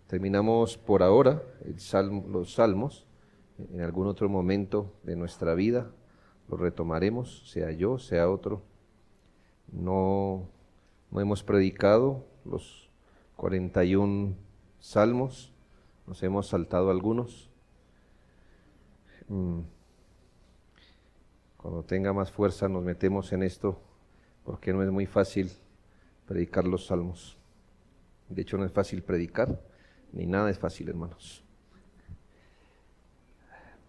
Terminamos por ahora los salmos. En algún otro momento de nuestra vida los retomaremos, sea yo, sea otro. No hemos predicado los 41 salmos, nos hemos saltado algunos. Cuando tenga más fuerza nos metemos en esto, porque no es muy fácil predicar los salmos. De hecho, no es fácil predicar, ni nada es fácil, hermanos.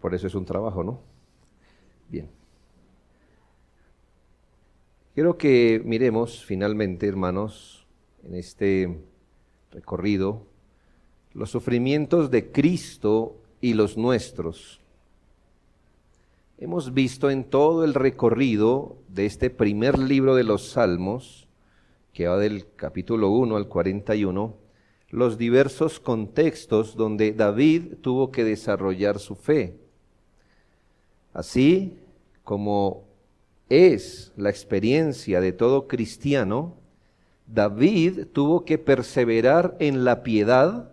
Por eso es un trabajo, ¿no? Bien. Quiero que miremos finalmente, hermanos, en este recorrido, los sufrimientos de Cristo y los nuestros. Hemos visto en todo el recorrido de este primer libro de los Salmos, que va del capítulo 1 al 41, los diversos contextos donde David tuvo que desarrollar su fe. Así como es la experiencia de todo cristiano, David tuvo que perseverar en la piedad,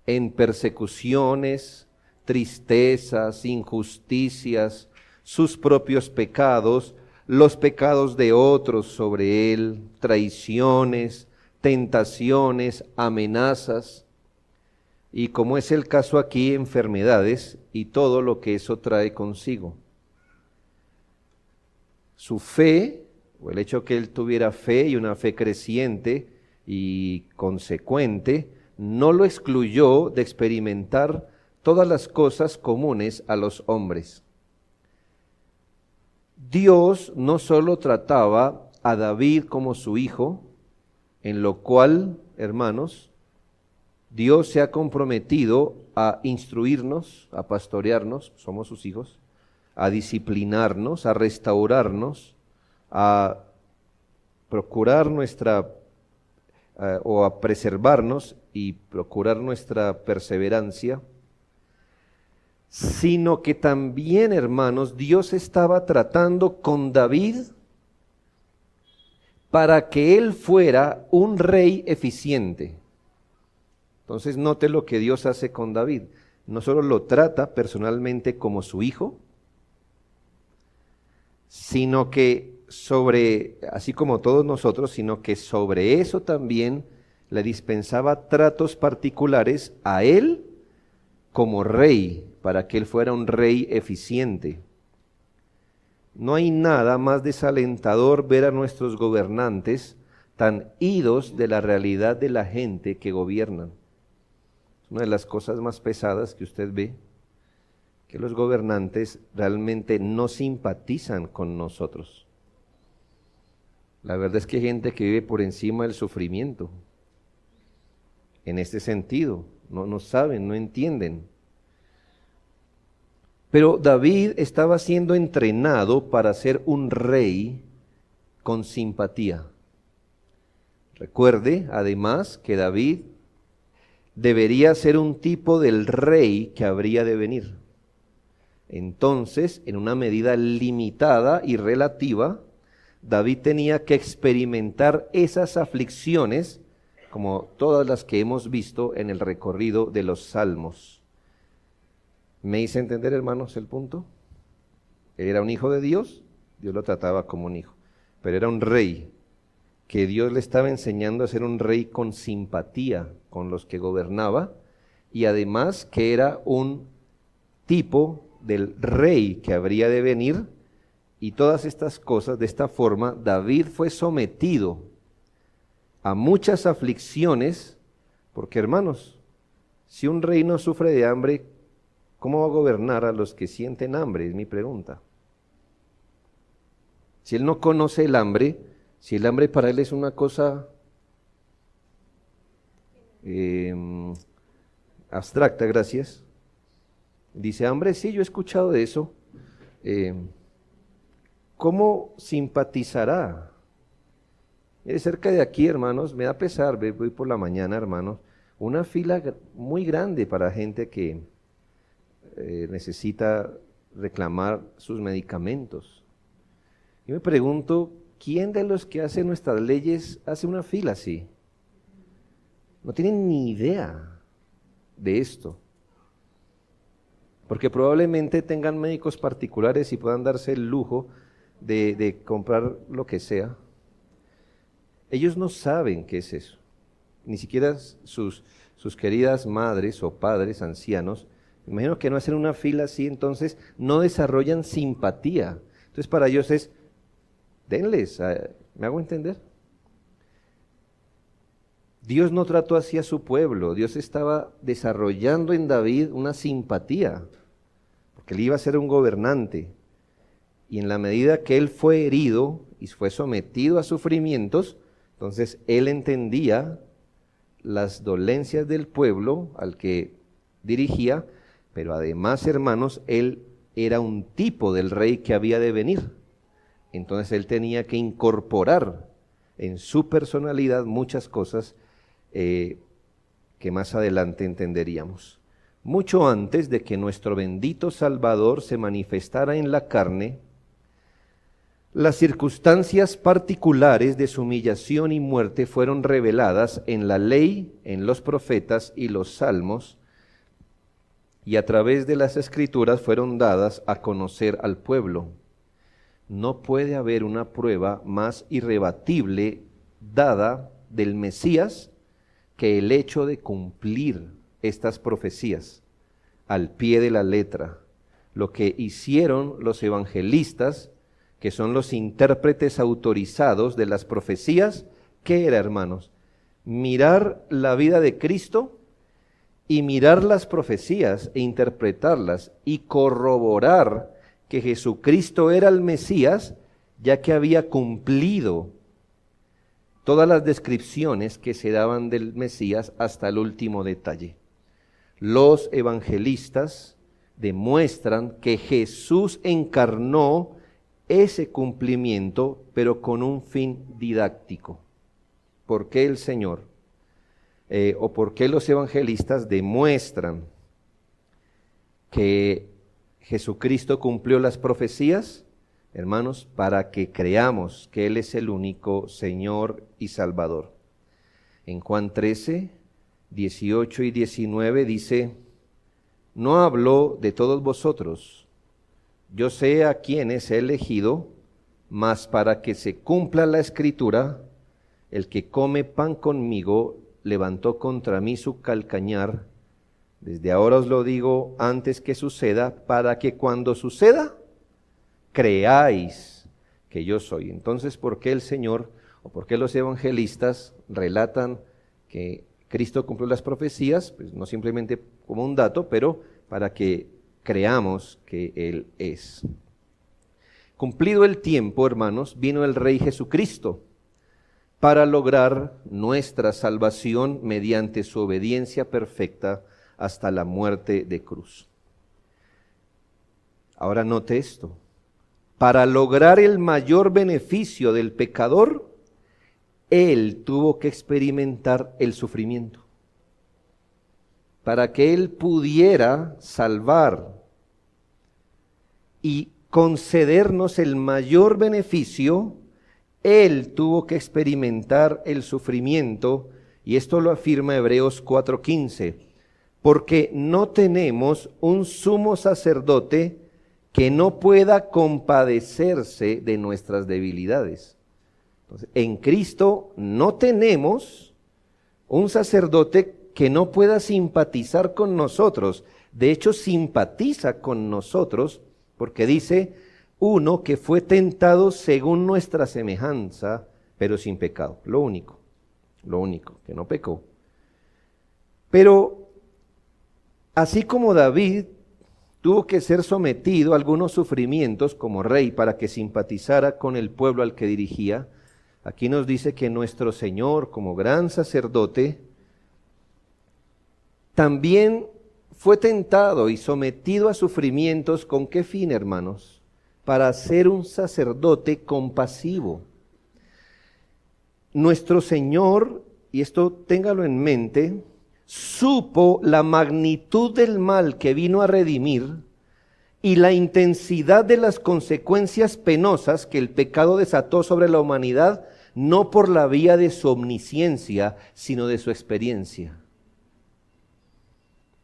en persecuciones, tristezas, injusticias, sus propios pecados, los pecados de otros sobre él, traiciones, tentaciones, amenazas, y como es el caso aquí, enfermedades y todo lo que eso trae consigo. Su fe, o el hecho que él tuviera fe y una fe creciente y consecuente, no lo excluyó de experimentar todas las cosas comunes a los hombres. Dios no solo trataba a David como su hijo, en lo cual, hermanos, Dios se ha comprometido a instruirnos, a pastorearnos, somos sus hijos, a disciplinarnos, a restaurarnos, a procurar o a preservarnos y procurar nuestra perseverancia, sino que también, hermanos, Dios estaba tratando con David para que él fuera un rey eficiente. Entonces note lo que Dios hace con David. No solo lo trata personalmente como su hijo, sino que así como todos nosotros, sino que sobre eso también le dispensaba tratos particulares a él como rey, para que él fuera un rey eficiente. No hay nada más desalentador ver a nuestros gobernantes tan idos de la realidad de la gente que gobiernan. Es una de las cosas más pesadas que usted ve, que los gobernantes realmente no simpatizan con nosotros. La verdad es que hay gente que vive por encima del sufrimiento. En este sentido, no saben, no entienden. Pero David estaba siendo entrenado para ser un rey con simpatía. Recuerde, además, que David debería ser un tipo del rey que habría de venir. Entonces, en una medida limitada y relativa, David tenía que experimentar esas aflicciones, como todas las que hemos visto en el recorrido de los Salmos. ¿Me hice entender, hermanos, el punto? Él era un hijo de Dios, Dios lo trataba como un hijo, pero era un rey, que Dios le estaba enseñando a ser un rey con simpatía con los que gobernaba, y además que era un tipo del rey que habría de venir, y todas estas cosas. De esta forma, David fue sometido a muchas aflicciones, porque, hermanos, si un rey no sufre de hambre, ¿cómo va a gobernar a los que sienten hambre? Es mi pregunta. Si él no conoce el hambre, si el hambre para él es una cosa abstracta, gracias. Dice, hambre, sí, yo he escuchado de eso. ¿Cómo simpatizará? Cerca de aquí, hermanos, me da pesar, voy por la mañana, hermanos, una fila muy grande para gente que necesita reclamar sus medicamentos. Yo me pregunto, ¿quién de los que hace nuestras leyes hace una fila así? No tienen ni idea de esto. Porque probablemente tengan médicos particulares y puedan darse el lujo de comprar lo que sea. Ellos no saben qué es eso. Ni siquiera sus queridas madres o padres ancianos, imagino que no hacen una fila así, entonces no desarrollan simpatía. Entonces para ellos es, denles, ¿me hago entender? Dios no trató así a su pueblo, Dios estaba desarrollando en David una simpatía, porque él iba a ser un gobernante. Y en la medida que él fue herido y fue sometido a sufrimientos, entonces él entendía las dolencias del pueblo al que dirigía, pero además, hermanos, él era un tipo del rey que había de venir. Entonces él tenía que incorporar en su personalidad muchas cosas que más adelante entenderíamos. Mucho antes de que nuestro bendito Salvador se manifestara en la carne, las circunstancias particulares de su humillación y muerte fueron reveladas en la ley, en los profetas y los salmos, y a través de las escrituras fueron dadas a conocer al pueblo. No puede haber una prueba más irrebatible dada del Mesías que el hecho de cumplir estas profecías al pie de la letra. Lo que hicieron los evangelistas, que son los intérpretes autorizados de las profecías, ¿qué era, hermanos? Mirar la vida de Cristo y mirar las profecías e interpretarlas y corroborar que Jesucristo era el Mesías, ya que había cumplido todas las descripciones que se daban del Mesías hasta el último detalle. Los evangelistas demuestran que Jesús encarnó ese cumplimiento, pero con un fin didáctico. ¿Por qué el Señor? ¿O por qué los evangelistas demuestran que Jesucristo cumplió las profecías? Hermanos, para que creamos que Él es el único Señor y Salvador. En Juan 13, 18 y 19 dice, no hablo de todos vosotros, yo sé a quienes he elegido, mas para que se cumpla la Escritura, el que come pan conmigo levantó contra mí su calcañar. Desde ahora os lo digo antes que suceda, para que cuando suceda, creáis que yo soy. Entonces, ¿por qué el Señor o por qué los evangelistas relatan que Cristo cumplió las profecías? Pues no simplemente como un dato, pero para que creamos que Él es. Cumplido el tiempo, hermanos, vino el Rey Jesucristo para lograr nuestra salvación mediante su obediencia perfecta hasta la muerte de cruz. Ahora note esto. Para lograr el mayor beneficio del pecador, Él tuvo que experimentar el sufrimiento. Para que Él pudiera salvar y concedernos el mayor beneficio, Él tuvo que experimentar el sufrimiento, y esto lo afirma Hebreos 4:15, porque no tenemos un sumo sacerdote que no pueda compadecerse de nuestras debilidades. Entonces, en Cristo no tenemos un sacerdote que no pueda simpatizar con nosotros. De hecho, simpatiza con nosotros porque dice, uno que fue tentado según nuestra semejanza, pero sin pecado. Lo único, que no pecó. Pero, así como David tuvo que ser sometido a algunos sufrimientos como rey para que simpatizara con el pueblo al que dirigía, aquí nos dice que nuestro Señor, como gran sacerdote, también fue tentado y sometido a sufrimientos. ¿Con qué fin, hermanos? Para ser un sacerdote compasivo. Nuestro Señor, y esto téngalo en mente, supo la magnitud del mal que vino a redimir y la intensidad de las consecuencias penosas que el pecado desató sobre la humanidad, no por la vía de su omnisciencia, sino de su experiencia.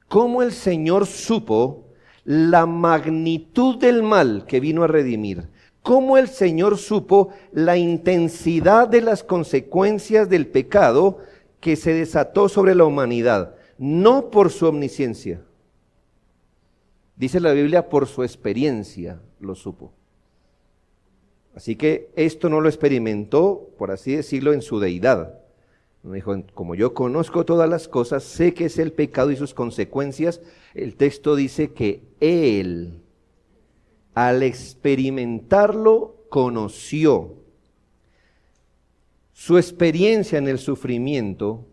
cómo el Señor supo la magnitud del mal que vino a redimir, cómo el Señor supo la intensidad de las consecuencias del pecado que se desató sobre la humanidad, no por su omnisciencia. Dice la Biblia, por su experiencia lo supo. Así que esto no lo experimentó, por así decirlo, en su deidad. Me dijo, como yo conozco todas las cosas, sé qué es el pecado y sus consecuencias. El texto dice que Él, al experimentarlo, conoció. Su experiencia en el sufrimiento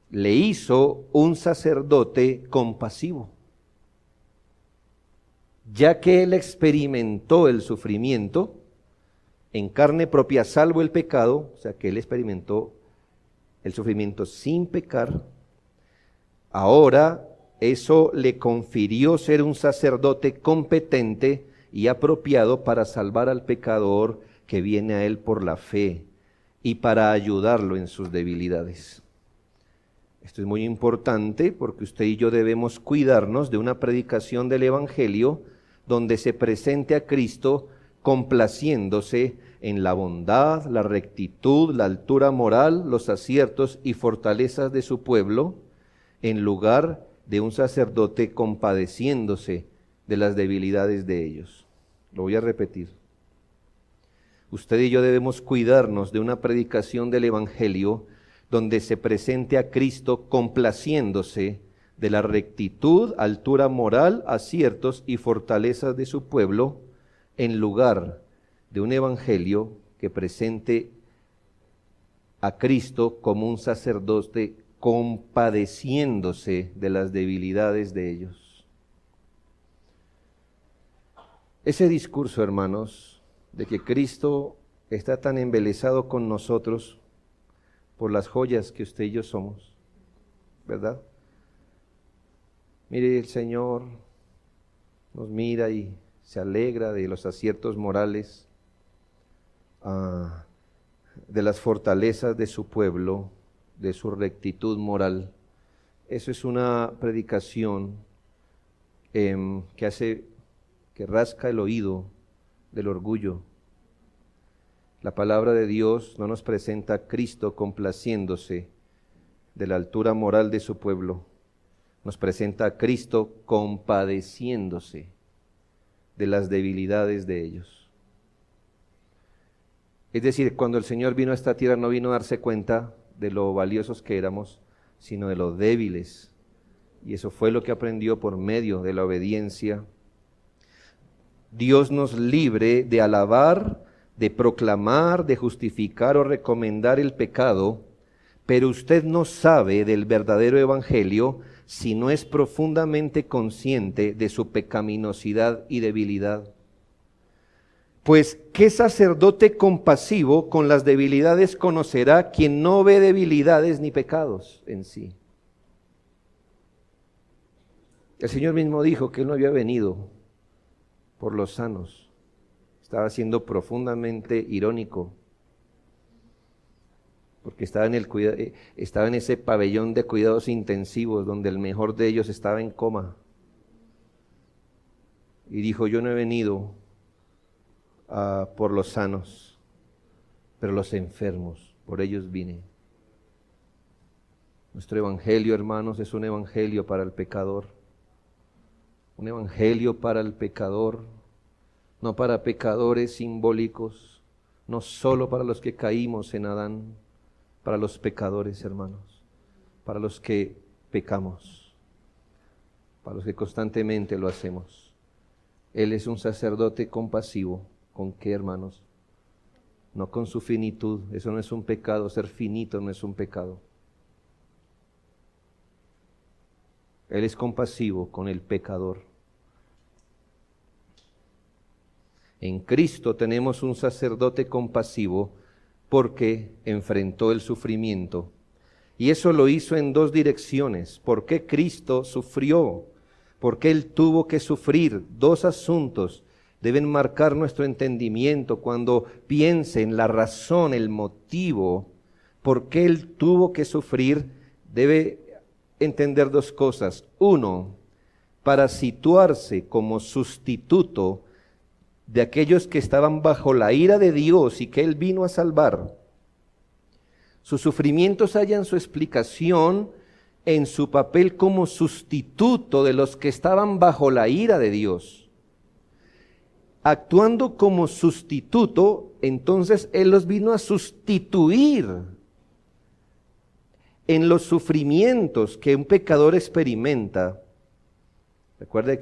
le hizo un sacerdote compasivo. Ya que Él experimentó el sufrimiento en carne propia, salvo el pecado, o sea que Él experimentó el sufrimiento sin pecar, ahora eso le confirió ser un sacerdote competente y apropiado para salvar al pecador que viene a Él por la fe y para ayudarlo en sus debilidades. Esto es muy importante porque usted y yo debemos cuidarnos de una predicación del Evangelio donde se presente a Cristo complaciéndose en la bondad, la rectitud, la altura moral, los aciertos y fortalezas de su pueblo, en lugar de un sacerdote compadeciéndose de las debilidades de ellos. Lo voy a repetir. Usted y yo debemos cuidarnos de una predicación del Evangelio donde se presente a Cristo complaciéndose de la rectitud, altura moral, aciertos y fortalezas de su pueblo, en lugar de un evangelio que presente a Cristo como un sacerdote compadeciéndose de las debilidades de ellos. Ese discurso, hermanos, de que Cristo está tan embelesado con nosotros por las joyas que usted y yo somos, ¿verdad? Mire, el Señor nos mira y se alegra de los aciertos morales, de las fortalezas de su pueblo, de su rectitud moral. Eso es una predicación que rasca el oído del orgullo. La palabra de Dios no nos presenta a Cristo complaciéndose de la altura moral de su pueblo. Nos presenta a Cristo compadeciéndose de las debilidades de ellos. Es decir, cuando el Señor vino a esta tierra no vino a darse cuenta de lo valiosos que éramos, sino de lo débiles. Y eso fue lo que aprendió por medio de la obediencia. Dios nos libre de alabar, de proclamar, de justificar o recomendar el pecado, pero usted no sabe del verdadero evangelio si no es profundamente consciente de su pecaminosidad y debilidad. Pues, ¿qué sacerdote compasivo con las debilidades conocerá quien no ve debilidades ni pecados en sí? El Señor mismo dijo que Él no había venido por los sanos. Estaba siendo profundamente irónico, porque estaba en ese pabellón de cuidados intensivos donde el mejor de ellos estaba en coma. Y dijo, yo no he venido por los sanos, pero los enfermos, por ellos vine. Nuestro evangelio, hermanos, es un evangelio para el pecador. Un evangelio para el pecador, no para pecadores simbólicos, no solo para los que caímos en Adán, para los pecadores, hermanos, para los que pecamos, para los que constantemente lo hacemos. Él es un sacerdote compasivo. ¿Con qué, hermanos? No con su finitud. Eso no es un pecado. Ser finito no es un pecado. Él es compasivo con el pecador. En Cristo tenemos un sacerdote compasivo porque enfrentó el sufrimiento. Y eso lo hizo en dos direcciones. ¿Por qué Cristo sufrió? ¿Por qué Él tuvo que sufrir? Dos asuntos deben marcar nuestro entendimiento cuando piense en la razón, el motivo, por qué Él tuvo que sufrir. Debe entender dos cosas. Uno, para situarse como sustituto de aquellos que estaban bajo la ira de Dios y que Él vino a salvar. Sus sufrimientos hallan su explicación en su papel como sustituto de los que estaban bajo la ira de Dios. Actuando como sustituto, entonces Él los vino a sustituir en los sufrimientos que un pecador experimenta. Recuerde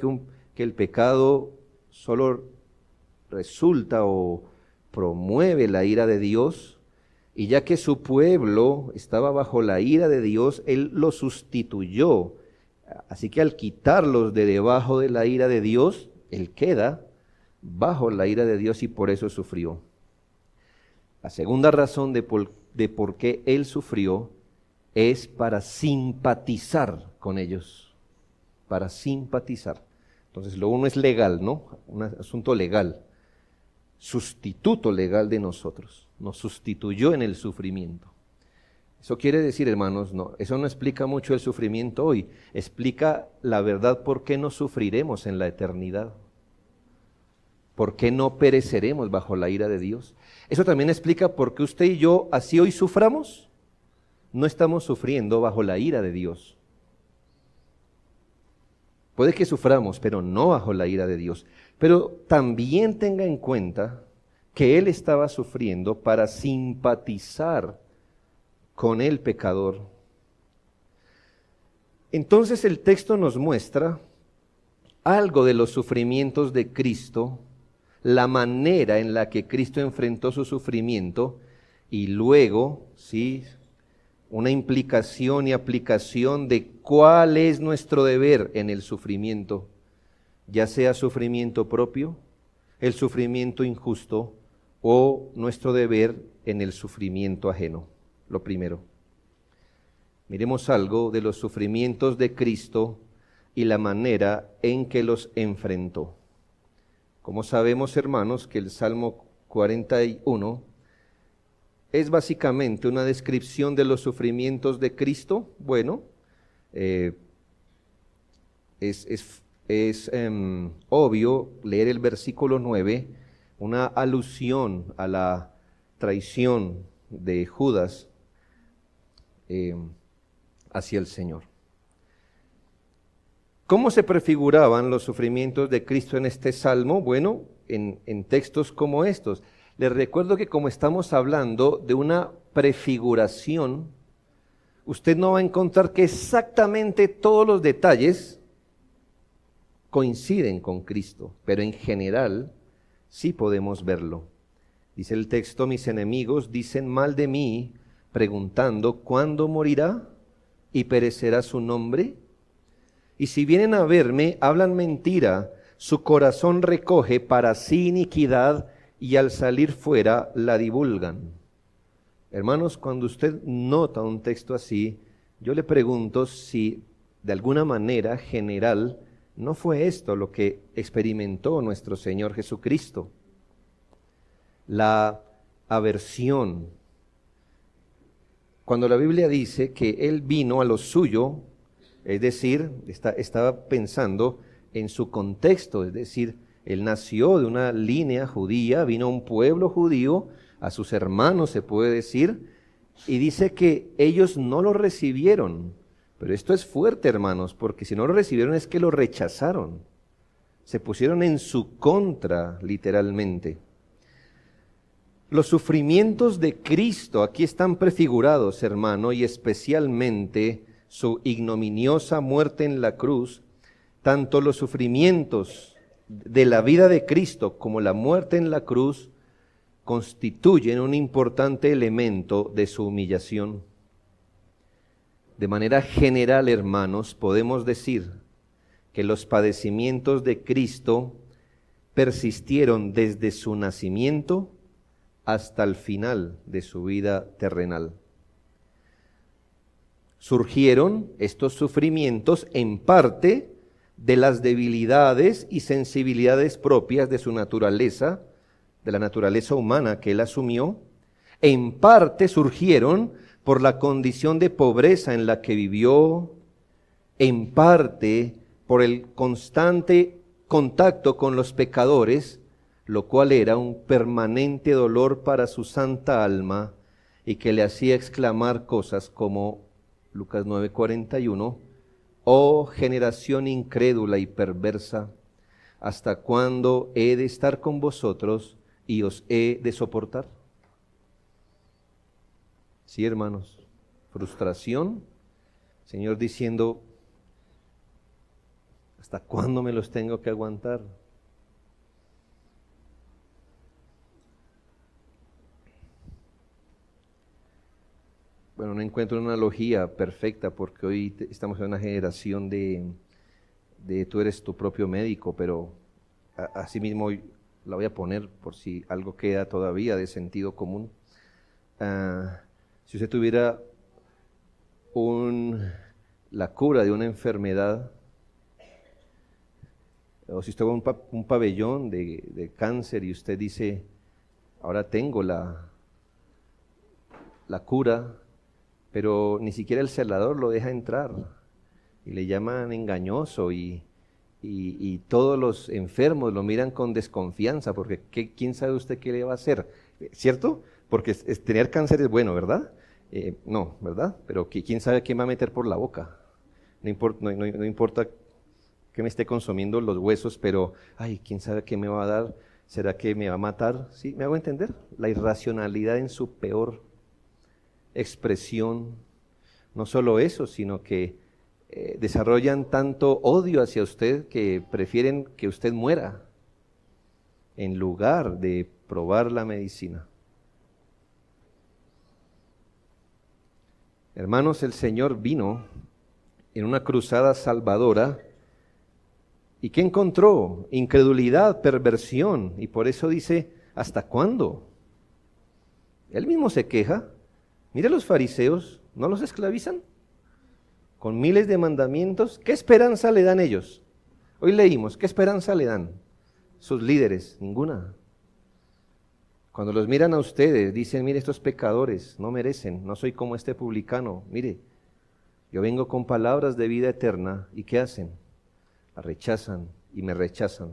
que el pecado solo resulta o promueve la ira de Dios, y ya que su pueblo estaba bajo la ira de Dios, Él lo sustituyó. Así que al quitarlos de debajo de la ira de Dios, Él queda bajo la ira de Dios y por eso sufrió. La segunda razón de por qué Él sufrió es para simpatizar con ellos, para simpatizar. Entonces lo uno es legal, ¿no? Un asunto legal, sustituto legal de nosotros, nos sustituyó en el sufrimiento. Eso quiere decir, hermanos, no, eso no explica mucho el sufrimiento hoy, explica la verdad por qué no sufriremos en la eternidad, por qué no pereceremos bajo la ira de Dios. Eso también explica por qué usted y yo, así hoy suframos, no estamos sufriendo bajo la ira de Dios. Puede que suframos, pero no bajo la ira de Dios. Pero también tenga en cuenta que Él estaba sufriendo para simpatizar con el pecador. Entonces el texto nos muestra algo de los sufrimientos de Cristo, la manera en la que Cristo enfrentó su sufrimiento y luego, ¿sí?, una implicación y aplicación de cuál es nuestro deber en el sufrimiento, ya sea sufrimiento propio, el sufrimiento injusto o nuestro deber en el sufrimiento ajeno. Lo primero, miremos algo de los sufrimientos de Cristo y la manera en que los enfrentó. Como sabemos, hermanos, que el Salmo 41 es básicamente una descripción de los sufrimientos de Cristo. Bueno, es obvio leer el versículo 9, una alusión a la traición de Judas hacia el Señor. ¿Cómo se prefiguraban los sufrimientos de Cristo en este salmo? Bueno, en textos como estos. Les recuerdo que como estamos hablando de una prefiguración, usted no va a encontrar que exactamente todos los detalles coinciden con Cristo, pero en general sí podemos verlo. Dice el texto: mis enemigos dicen mal de mí, preguntando, ¿cuándo morirá y perecerá su nombre? Y si vienen a verme, hablan mentira, su corazón recoge para sí iniquidad, y al salir fuera la divulgan. Hermanos, cuando usted nota un texto así, yo le pregunto si de alguna manera general no fue esto lo que experimentó nuestro Señor Jesucristo. La aversión. Cuando la Biblia dice que Él vino a lo suyo, es decir, estaba pensando en su contexto, es decir, Él nació de una línea judía, vino a un pueblo judío, a sus hermanos se puede decir, y dice que ellos no lo recibieron. Pero esto es fuerte, hermanos, porque si no lo recibieron es que lo rechazaron. Se pusieron en su contra, literalmente. Los sufrimientos de Cristo aquí están prefigurados, hermano, y especialmente su ignominiosa muerte en la cruz, tanto los sufrimientos de la vida de Cristo como la muerte en la cruz constituyen un importante elemento de su humillación. De manera general, hermanos, podemos decir que los padecimientos de Cristo persistieron desde su nacimiento hasta el final de su vida terrenal. Surgieron estos sufrimientos en parte de las debilidades y sensibilidades propias de su naturaleza, de la naturaleza humana que Él asumió. En parte surgieron por la condición de pobreza en la que vivió, en parte por el constante contacto con los pecadores, lo cual era un permanente dolor para su santa alma y que le hacía exclamar cosas como Lucas 9:41, oh generación incrédula y perversa, ¿hasta cuándo he de estar con vosotros y os he de soportar? Sí, hermanos, frustración, Señor diciendo, ¿hasta cuándo me los tengo que aguantar? Bueno, no encuentro una analogía perfecta porque hoy estamos en una generación de tú eres tu propio médico, pero así mismo la voy a poner por si algo queda todavía de sentido común. Si usted tuviera la cura de una enfermedad, o si usted va a un pabellón de cáncer y usted dice, ahora tengo la cura, pero ni siquiera el celador lo deja entrar y le llaman engañoso y todos los enfermos lo miran con desconfianza porque ¿quién sabe usted qué le va a hacer? ¿Cierto? Porque tener cáncer es bueno, ¿verdad? No, ¿verdad? Pero ¿quién sabe qué me va a meter por la boca? No importa que me esté consumiendo los huesos, pero, ay, ¿quién sabe qué me va a dar? ¿Será que me va a matar? ¿Sí? ¿Me hago entender? La irracionalidad en su peor expresión. No solo eso, sino que desarrollan tanto odio hacia usted que prefieren que usted muera en lugar de probar la medicina. Hermanos, el Señor vino en una cruzada salvadora y ¿qué encontró? Incredulidad, perversión, y por eso dice, ¿hasta cuándo? Él mismo se queja. Mira los fariseos, ¿no los esclavizan? Con miles de mandamientos, ¿qué esperanza le dan ellos? Hoy leímos, ¿qué esperanza le dan sus líderes? Ninguna. Cuando los miran a ustedes, dicen, mire, estos pecadores no merecen, no soy como este publicano. Mire, yo vengo con palabras de vida eterna, ¿y qué hacen? La rechazan y me rechazan.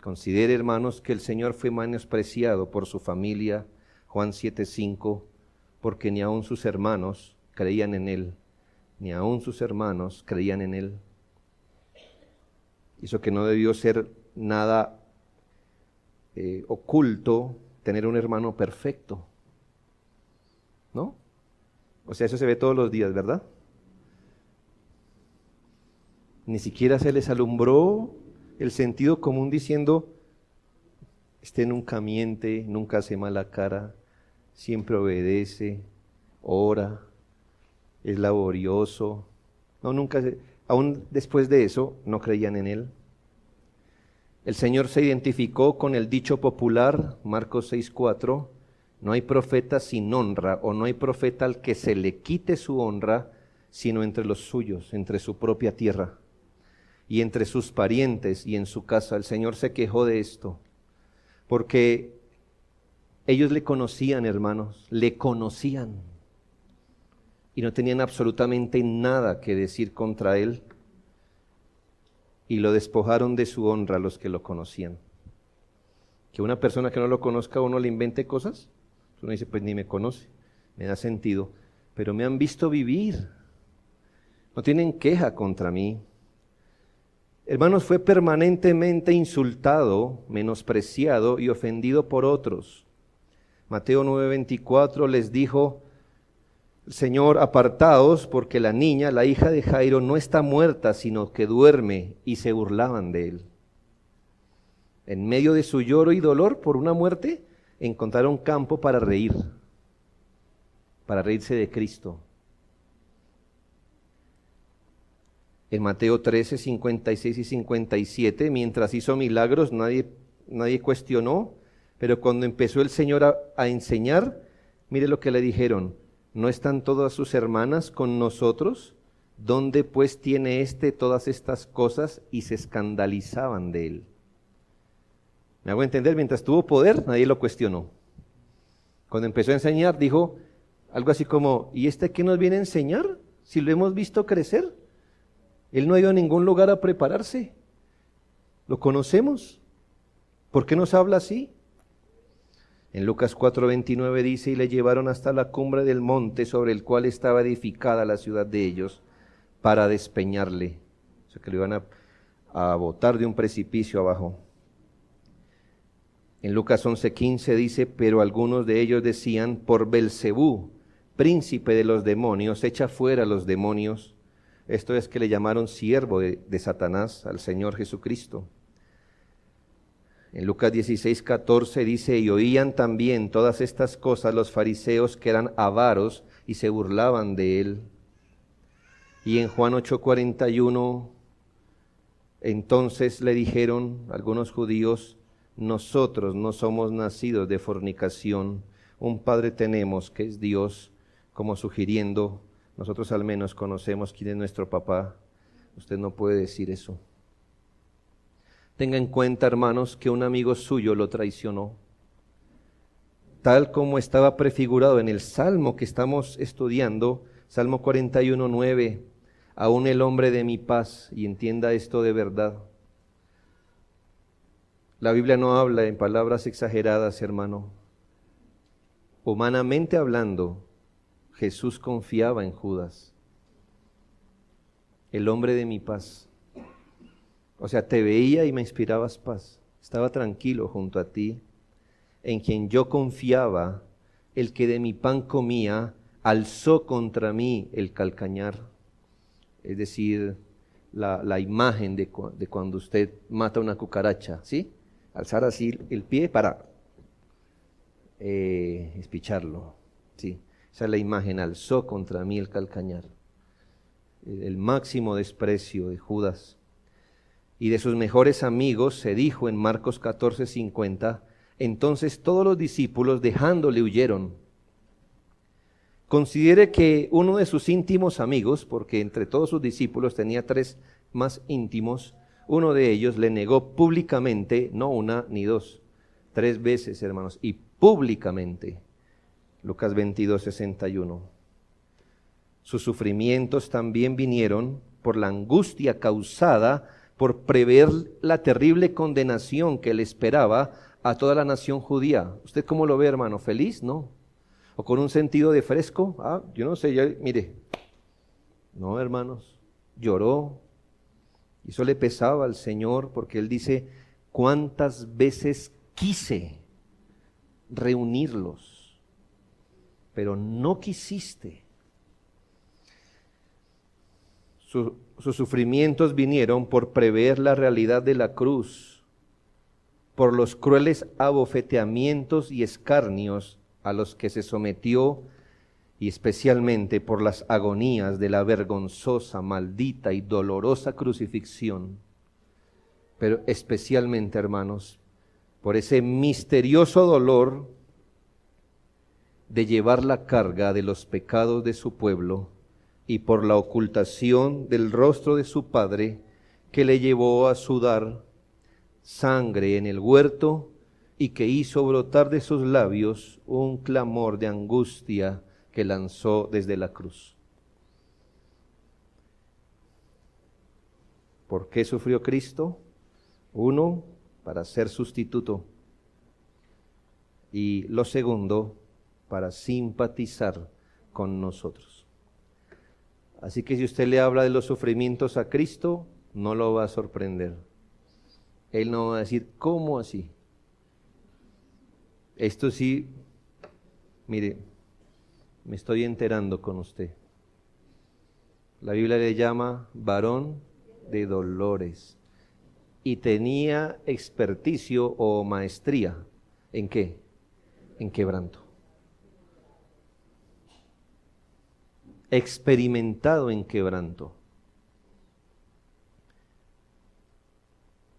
Considere, hermanos, que el Señor fue menospreciado por su familia, Juan 7:5, porque ni aun sus hermanos creían en Él, ni aun sus hermanos creían en Él. Eso que no debió ser nada oculto, tener un hermano perfecto, ¿no? O sea, eso se ve todos los días, ¿verdad? Ni siquiera se les alumbró el sentido común diciendo, este nunca miente, nunca hace mala cara, siempre obedece, ora, es laborioso. No, nunca, aún después de eso, no creían en Él. El Señor se identificó con el dicho popular, Marcos 6:4, no hay profeta sin honra, o no hay profeta al que se le quite su honra, sino entre los suyos, entre su propia tierra, y entre sus parientes y en su casa. El Señor se quejó de esto, porque ellos le conocían, hermanos, le conocían, y no tenían absolutamente nada que decir contra Él, y lo despojaron de su honra a los que lo conocían. Que una persona que no lo conozca uno le invente cosas, uno dice, pues ni me conoce, me da sentido, pero me han visto vivir, no tienen queja contra mí. Hermanos, fue permanentemente insultado, menospreciado y ofendido por otros. Mateo 9:24 les dijo, Señor, apartaos, porque la niña, la hija de Jairo, no está muerta, sino que duerme, y se burlaban de él. En medio de su lloro y dolor por una muerte, encontraron campo para reír, para reírse de Cristo. En Mateo 13, 56 y 57, mientras hizo milagros, nadie cuestionó, pero cuando empezó el Señor a enseñar, mire lo que le dijeron, ¿no están todas sus hermanas con nosotros? ¿Dónde pues tiene todas estas cosas? Y se escandalizaban de él. Me hago entender, mientras tuvo poder, nadie lo cuestionó. Cuando empezó a enseñar, dijo algo así como, ¿y qué nos viene a enseñar? Si lo hemos visto crecer, Él no ha ido a ningún lugar a prepararse. ¿Lo conocemos? ¿Por qué nos habla así? En Lucas 4:29 dice, y le llevaron hasta la cumbre del monte sobre el cual estaba edificada la ciudad de ellos, para despeñarle. O sea, que lo iban a botar de un precipicio abajo. En Lucas 11:15 dice, pero algunos de ellos decían, por Belcebú, príncipe de los demonios, echa fuera a los demonios. Esto es que le llamaron siervo de Satanás al Señor Jesucristo. En Lucas 16:14 dice, y oían también todas estas cosas los fariseos que eran avaros y se burlaban de él. Y en Juan 8:41, entonces le dijeron algunos judíos, nosotros no somos nacidos de fornicación, un Padre tenemos que es Dios, como sugiriendo, nosotros al menos conocemos quién es nuestro papá, usted no puede decir eso. Tenga en cuenta, hermanos, que un amigo suyo lo traicionó, tal como estaba prefigurado en el Salmo que estamos estudiando, Salmo 41:9, aún el hombre de mi paz, y entienda esto de verdad. La Biblia no habla en palabras exageradas, hermano. Humanamente hablando, Jesús confiaba en Judas, el hombre de mi paz. O sea, te veía y me inspirabas paz. Estaba tranquilo junto a ti, en quien yo confiaba, el que de mi pan comía, alzó contra mí el calcañar. Es decir, la imagen de cuando usted mata una cucaracha, ¿sí? Alzar así el pie para espicharlo, ¿sí? Esa es la imagen, alzó contra mí el calcañar. El máximo desprecio de Judas. Y de sus mejores amigos se dijo en Marcos 14:50, entonces todos los discípulos dejándole huyeron. Considere que uno de sus íntimos amigos, porque entre todos sus discípulos tenía 3 más íntimos, uno de ellos le negó públicamente, no una ni 2, 3 veces, hermanos, y públicamente. Lucas 22:61. Sus sufrimientos también vinieron por la angustia causada por prever la terrible condenación que le esperaba a toda la nación judía. ¿Usted cómo lo ve, hermano? ¿Feliz? No. ¿O con un sentido de fresco? Yo no sé, mire. No, hermanos, lloró. Y eso le pesaba al Señor porque Él dice, ¿cuántas veces quise reunirlos? Pero no quisiste. Sus sufrimientos vinieron por prever la realidad de la cruz, por los crueles abofeteamientos y escarnios a los que se sometió y especialmente por las agonías de la vergonzosa, maldita y dolorosa crucifixión, pero especialmente, hermanos, por ese misterioso dolor de llevar la carga de los pecados de su pueblo y por la ocultación del rostro de su Padre que le llevó a sudar sangre en el huerto y que hizo brotar de sus labios un clamor de angustia que lanzó desde la cruz. ¿Por qué sufrió Cristo? 1, para ser sustituto. Y lo segundo, para simpatizar con nosotros. Así que si usted le habla de los sufrimientos a Cristo, no lo va a sorprender. Él no va a decir, ¿cómo así? Esto sí, mire, me estoy enterando con usted. La Biblia le llama varón de dolores. Y tenía experticio o maestría. ¿En qué? En quebranto. Experimentado en quebranto.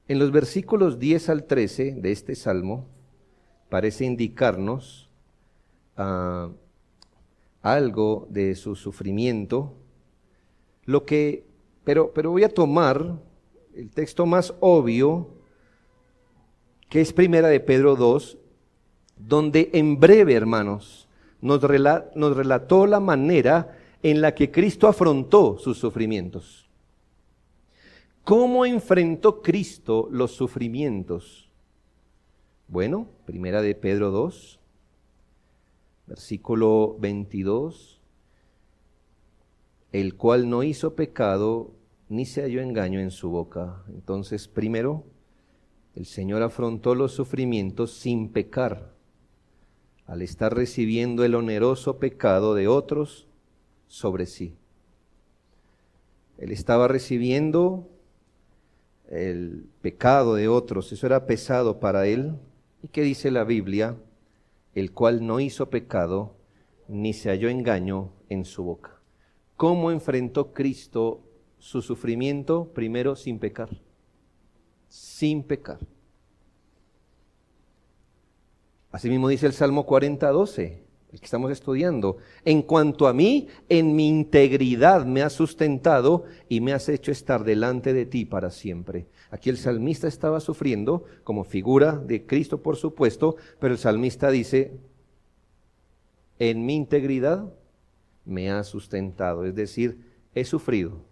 En los versículos 10 al 13 de este salmo parece indicarnos algo de su sufrimiento, pero voy a tomar el texto más obvio, que es Primera de Pedro 2, donde en breve, hermanos, nos relató la manera en la que Cristo afrontó sus sufrimientos. ¿Cómo enfrentó Cristo los sufrimientos? Bueno, primera de Pedro 2, versículo 22, el cual no hizo pecado ni se halló engaño en su boca. Entonces, primero, el Señor afrontó los sufrimientos sin pecar, al estar recibiendo el oneroso pecado de otros sobre sí. Él estaba recibiendo el pecado de otros, eso era pesado para él. ¿Y qué dice la Biblia? El cual no hizo pecado, ni se halló engaño en su boca. ¿Cómo enfrentó Cristo su sufrimiento? Primero, sin pecar. Sin pecar. Asimismo dice el Salmo 40:12, el que estamos estudiando. En cuanto a mí, en mi integridad me has sustentado y me has hecho estar delante de ti para siempre. Aquí el salmista estaba sufriendo como figura de Cristo, por supuesto, pero el salmista dice, en mi integridad me has sustentado. Es decir, he sufrido,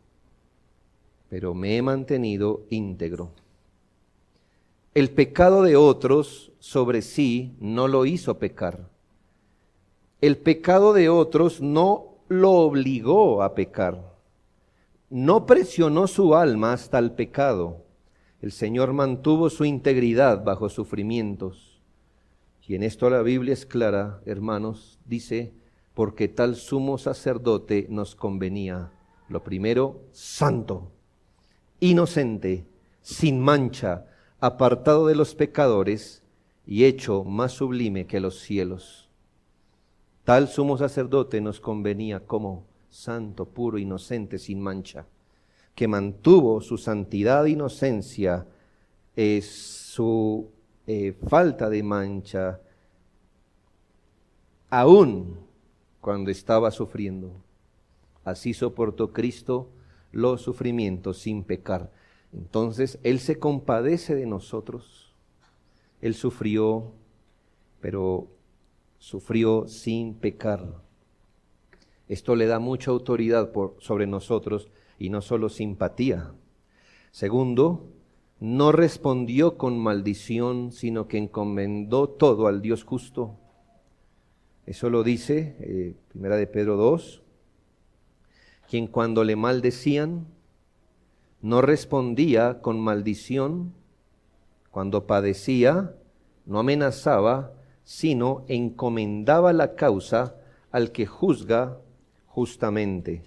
pero me he mantenido íntegro. El pecado de otros sobre sí no lo hizo pecar. El pecado de otros no lo obligó a pecar. No presionó su alma hasta el pecado. El Señor mantuvo su integridad bajo sufrimientos. Y en esto la Biblia es clara, hermanos, dice, porque tal sumo sacerdote nos convenía. Lo primero, santo, inocente, sin mancha, apartado de los pecadores y hecho más sublime que los cielos. Tal sumo sacerdote nos convenía como santo, puro, inocente, sin mancha, que mantuvo su santidad e inocencia, su falta de mancha, aún cuando estaba sufriendo. Así soportó Cristo los sufrimientos sin pecar. Entonces, Él se compadece de nosotros. Él sufrió, pero sufrió sin pecar. Esto le da mucha autoridad sobre nosotros y no solo simpatía. Segundo, no respondió con maldición, sino que encomendó todo al Dios justo. Eso lo dice primera de Pedro 2, quien cuando le maldecían, no respondía con maldición, cuando padecía, no amenazaba, sino encomendaba la causa al que juzga justamente.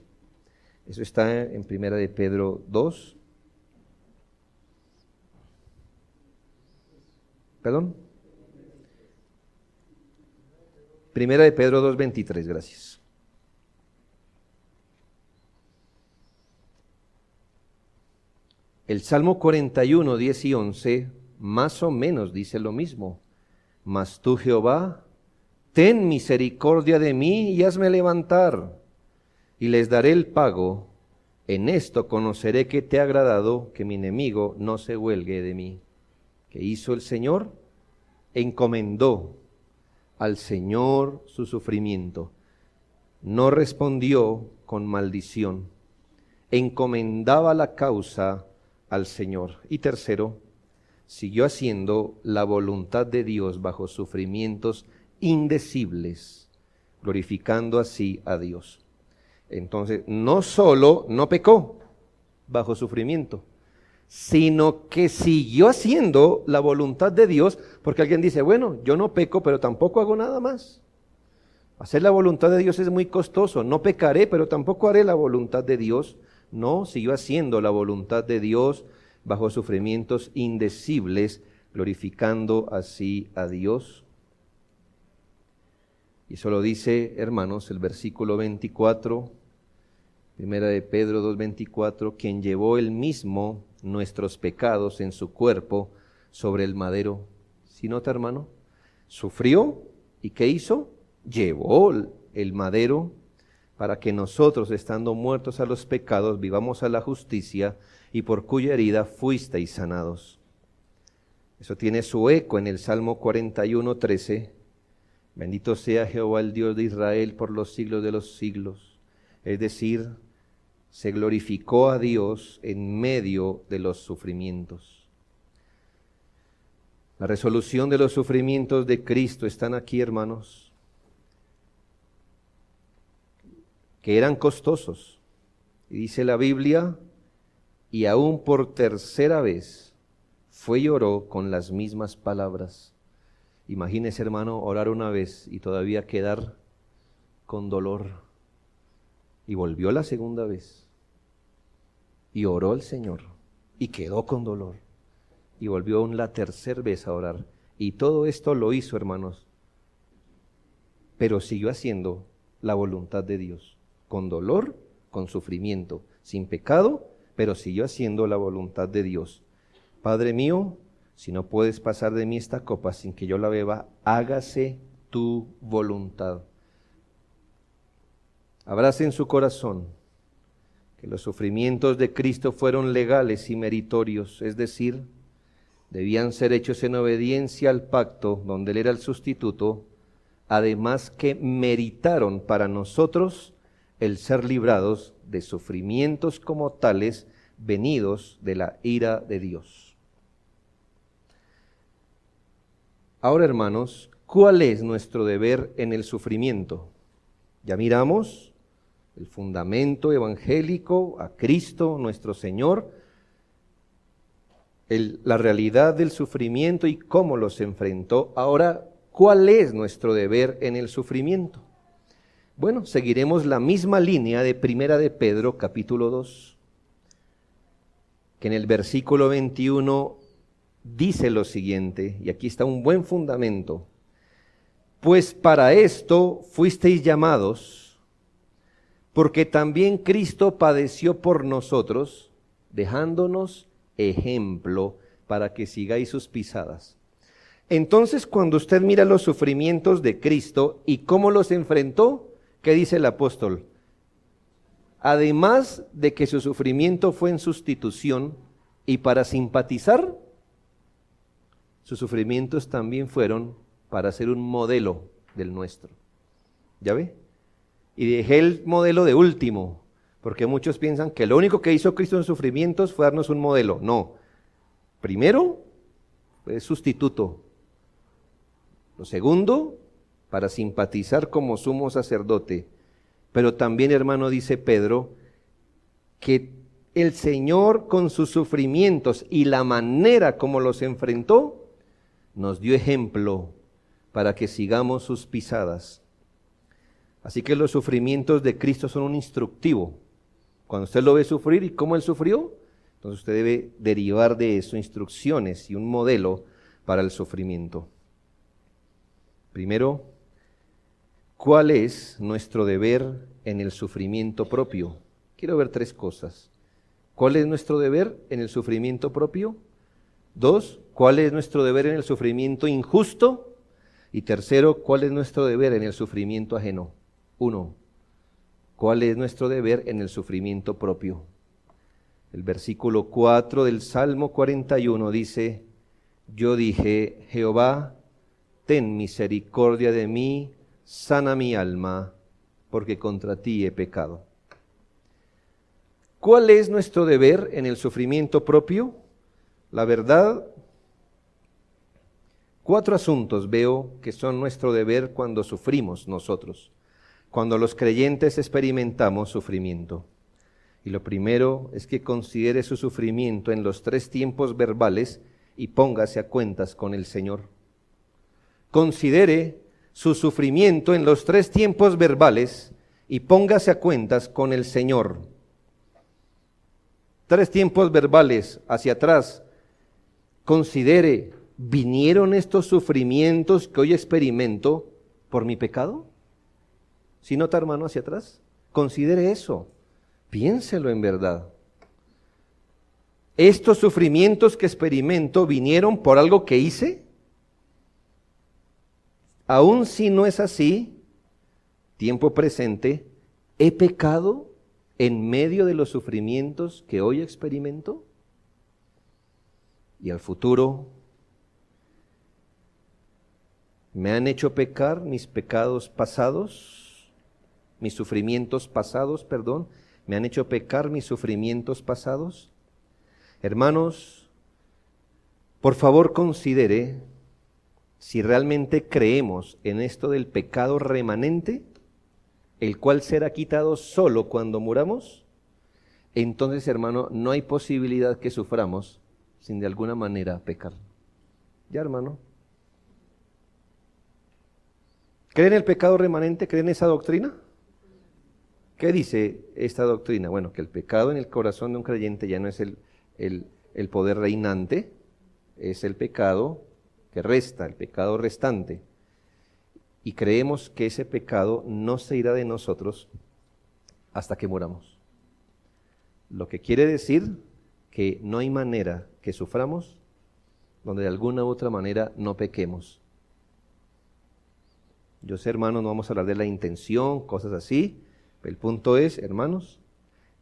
Eso está en primera de Pedro 2. ¿Perdón? Primera de Pedro 2:23, gracias. El Salmo 41, 10 y 11, más o menos dice lo mismo. Mas tú, Jehová, ten misericordia de mí y hazme levantar, y les daré el pago. En esto conoceré que te ha agradado, que mi enemigo no se huelgue de mí. ¿Qué hizo el Señor? Encomendó al Señor su sufrimiento. No respondió con maldición. Encomendaba la causa al Señor. Y tercero, siguió haciendo la voluntad de Dios bajo sufrimientos indecibles, glorificando así a Dios. Entonces, no solo no pecó bajo sufrimiento, sino que siguió haciendo la voluntad de Dios, porque alguien dice, bueno, yo no peco, pero tampoco hago nada más. Hacer la voluntad de Dios es muy costoso. No pecaré, pero tampoco haré la voluntad de Dios. No, siguió haciendo la voluntad de Dios bajo sufrimientos indecibles, glorificando así a Dios. Y eso lo dice, hermanos, el versículo 24, primera de Pedro 2:24, quien llevó él mismo nuestros pecados en su cuerpo sobre el madero. ¿Sí nota, hermano? Sufrió, ¿y qué hizo? Llevó el madero para que nosotros, estando muertos a los pecados, vivamos a la justicia, y por cuya herida fuisteis sanados. Eso tiene su eco en el Salmo 41:13. Bendito sea Jehová el Dios de Israel por los siglos de los siglos. es decir, se glorificó a Dios en medio de los sufrimientos. La resolución de los sufrimientos de Cristo están aquí, hermanos, que eran costosos. Y dice la Biblia, y aún por tercera vez fue y oró con las mismas palabras. Imagínese, hermano, orar una vez y todavía quedar con dolor. Y volvió la segunda vez y oró al Señor y quedó con dolor. Y volvió aún la tercera vez a orar. Y todo esto lo hizo, hermanos, pero siguió haciendo la voluntad de Dios, con dolor, con sufrimiento, sin pecado, pero siguió haciendo la voluntad de Dios. Padre mío, si no puedes pasar de mí esta copa sin que yo la beba, hágase tu voluntad. Abrace en su corazón que los sufrimientos de Cristo fueron legales y meritorios, es decir, debían ser hechos en obediencia al pacto donde Él era el sustituto, además que meritaron para nosotros el ser librados de sufrimientos como tales venidos de la ira de Dios. Ahora, hermanos, ¿cuál es nuestro deber en el sufrimiento? Ya miramos el fundamento evangélico, a Cristo nuestro Señor, la realidad del sufrimiento y cómo los enfrentó. Ahora, ¿cuál es nuestro deber en el sufrimiento? Bueno, seguiremos la misma línea de Primera de Pedro, capítulo 2, que en el versículo 21 dice lo siguiente, y aquí está un buen fundamento. Pues para esto fuisteis llamados, porque también Cristo padeció por nosotros, dejándonos ejemplo para que sigáis sus pisadas. Entonces, cuando usted mira los sufrimientos de Cristo y cómo los enfrentó, ¿qué dice el apóstol? Además de que su sufrimiento fue en sustitución y para simpatizar, sus sufrimientos también fueron para ser un modelo del nuestro. ¿Ya ve? Y dejé el modelo de último, porque muchos piensan que lo único que hizo Cristo en sufrimientos fue darnos un modelo. No. Primero, fue sustituto. Lo segundo, para simpatizar como sumo sacerdote. Pero también, hermano, dice Pedro, que el Señor con sus sufrimientos y la manera como los enfrentó, nos dio ejemplo para que sigamos sus pisadas. Así que los sufrimientos de Cristo son un instructivo. Cuando usted lo ve sufrir y cómo Él sufrió, entonces usted debe derivar de eso instrucciones y un modelo para el sufrimiento. Primero, ¿cuál es nuestro deber en el sufrimiento propio? Quiero ver tres cosas. ¿Cuál es nuestro deber en el sufrimiento propio? Dos, ¿cuál es nuestro deber en el sufrimiento injusto? Y tercero, ¿cuál es nuestro deber en el sufrimiento ajeno? Uno, ¿cuál es nuestro deber en el sufrimiento propio? El versículo 4 del Salmo 41 dice, yo dije, Jehová, ten misericordia de mí, sana mi alma, porque contra ti he pecado. ¿Cuál es nuestro deber en el sufrimiento propio? La verdad, 4 asuntos veo que son nuestro deber cuando sufrimos nosotros, cuando los creyentes experimentamos sufrimiento. Y lo primero es que considere su sufrimiento en los 3 tiempos verbales y póngase a cuentas con el Señor. Considere su sufrimiento en los 3 tiempos verbales y póngase a cuentas con el Señor. 3 tiempos verbales hacia atrás. Considere, ¿vinieron estos sufrimientos que hoy experimento por mi pecado? ¿Sí nota, hermano, hacia atrás? Considere eso, piénselo en verdad. ¿Estos sufrimientos que experimento vinieron por algo que hice? Aún si no es así, tiempo presente, ¿he pecado en medio de los sufrimientos que hoy experimento? Y al futuro, ¿me han hecho pecar mis pecados pasados? mis sufrimientos pasados, perdón, me han hecho pecar mis sufrimientos pasados. Hermanos, por favor considere si realmente creemos en esto del pecado remanente, el cual será quitado solo cuando muramos. Entonces, hermano, no hay posibilidad que suframos sin de alguna manera pecar. ¿Ya, hermano? ¿Creen el pecado remanente? ¿Creen esa doctrina? ¿Qué dice esta doctrina? Bueno, que el pecado en el corazón de un creyente ya no es el poder reinante, es el pecado que resta, el pecado restante. Y creemos que ese pecado no se irá de nosotros hasta que muramos. Lo que quiere decir que no hay manera que suframos donde de alguna u otra manera no pequemos. Yo sé, hermanos, no vamos a hablar de la intención, cosas así. El punto es, hermanos,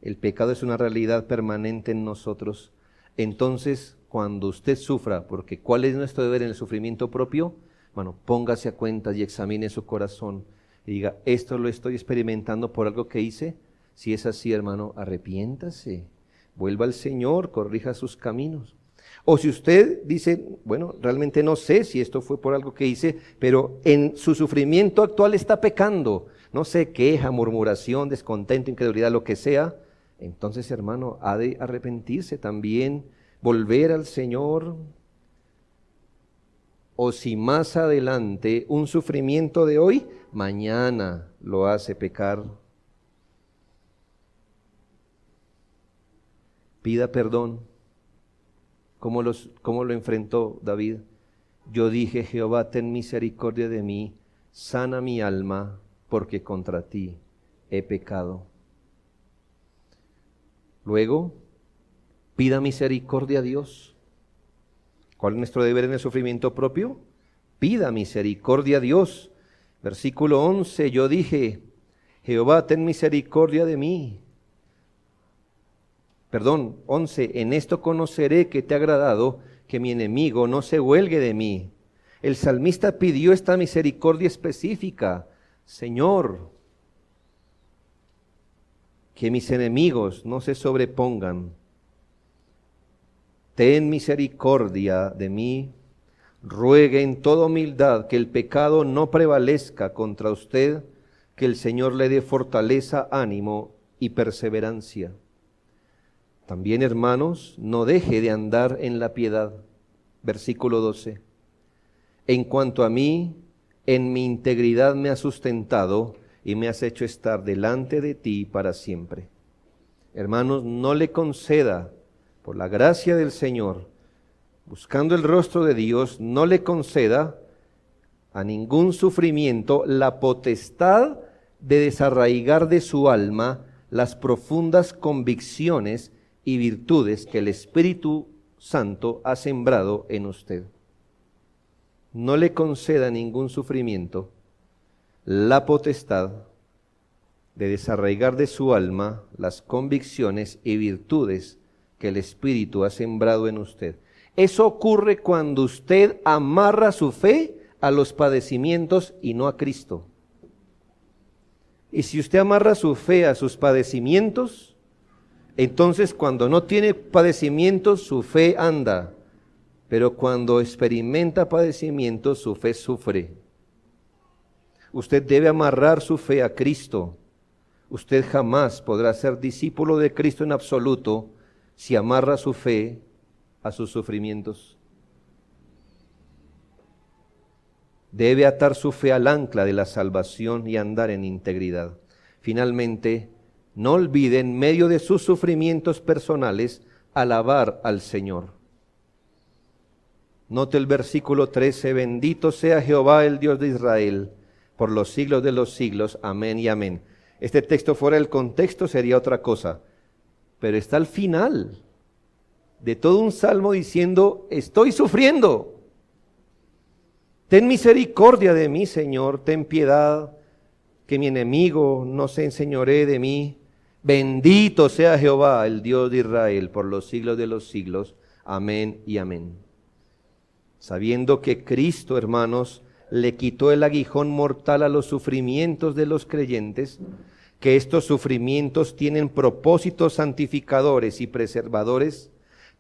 el pecado es una realidad permanente en nosotros. Entonces, cuando usted sufra, porque ¿cuál es nuestro deber en el sufrimiento propio? Bueno, póngase a cuentas y examine su corazón y diga, esto lo estoy experimentando por algo que hice. Si es así, hermano, arrepiéntase, vuelva al Señor, corrija sus caminos. O si usted dice, bueno, realmente no sé si esto fue por algo que hice, pero en su sufrimiento actual está pecando, no sé, queja, murmuración, descontento, incredulidad, lo que sea, entonces, hermano, ha de arrepentirse también, volver al Señor. O si más adelante un sufrimiento de hoy, mañana lo hace pecar. Pida perdón. ¿Cómo lo enfrentó David? Yo dije, Jehová, ten misericordia de mí, sana mi alma, porque contra ti he pecado. Luego, pida misericordia a Dios. ¿Cuál es nuestro deber en el sufrimiento propio? Pida misericordia a Dios. Versículo 11, yo dije, Jehová, ten misericordia de mí. 11, en esto conoceré que te ha agradado, que mi enemigo no se huelgue de mí. El salmista pidió esta misericordia específica. Señor, que mis enemigos no se sobrepongan. Ten misericordia de mí. Ruegue en toda humildad que el pecado no prevalezca contra usted, que el Señor le dé fortaleza, ánimo y perseverancia. También, hermanos, no deje de andar en la piedad. Versículo 12. En cuanto a mí, en mi integridad me has sustentado y me has hecho estar delante de ti para siempre. Hermanos, no le conceda, por la gracia del Señor, buscando el rostro de Dios, no le conceda a ningún sufrimiento la potestad de desarraigar de su alma las profundas convicciones y virtudes que el Espíritu Santo ha sembrado en usted. No le conceda ningún sufrimiento la potestad de desarraigar de su alma las convicciones y virtudes que el Espíritu ha sembrado en usted. Eso ocurre cuando usted amarra su fe a los padecimientos y no a Cristo. Y si usted amarra su fe a sus padecimientos, entonces cuando no tiene padecimientos, su fe anda. Pero cuando experimenta padecimientos, su fe sufre. Usted debe amarrar su fe a Cristo. Usted jamás podrá ser discípulo de Cristo en absoluto si amarra su fe a sus sufrimientos. Debe atar su fe al ancla de la salvación y andar en integridad. Finalmente, no olvide en medio de sus sufrimientos personales alabar al Señor. Note el versículo 13, bendito sea Jehová el Dios de Israel, por los siglos de los siglos, amén y amén. Este texto fuera del contexto sería otra cosa, pero está al final de todo un salmo diciendo, estoy sufriendo. Ten misericordia de mí, Señor, ten piedad, que mi enemigo no se enseñoree de mí. Bendito sea Jehová, el Dios de Israel, por los siglos de los siglos, amén y amén. Sabiendo que Cristo, hermanos, le quitó el aguijón mortal a los sufrimientos de los creyentes, que estos sufrimientos tienen propósitos santificadores y preservadores,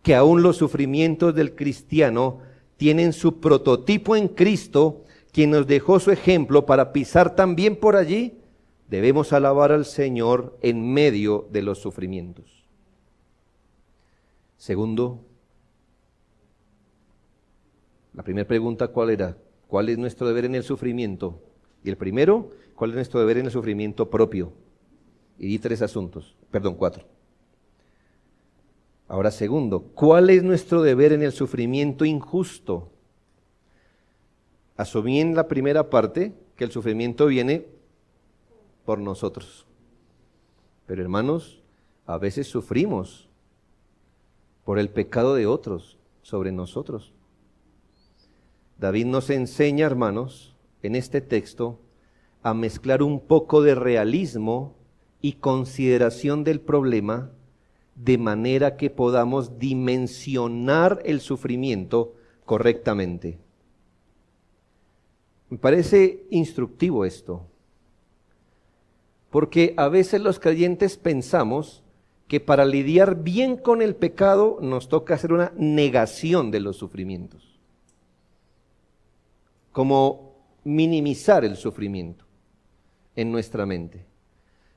que aún los sufrimientos del cristiano tienen su prototipo en Cristo, quien nos dejó su ejemplo para pisar también por allí. Debemos alabar al Señor en medio de los sufrimientos. Segundo, la primera pregunta, ¿cuál era? ¿Cuál es nuestro deber en el sufrimiento? Y el primero, ¿cuál es nuestro deber en el sufrimiento propio? Y di 4. Ahora segundo, ¿cuál es nuestro deber en el sufrimiento injusto? Asumí en la primera parte que el sufrimiento viene por nosotros. Pero hermanos, a veces sufrimos por el pecado de otros sobre nosotros. David nos enseña, hermanos, en este texto, a mezclar un poco de realismo y consideración del problema, de manera que podamos dimensionar el sufrimiento correctamente. Me parece instructivo esto, porque a veces los creyentes pensamos que para lidiar bien con el pecado nos toca hacer una negación de los sufrimientos, como minimizar el sufrimiento en nuestra mente.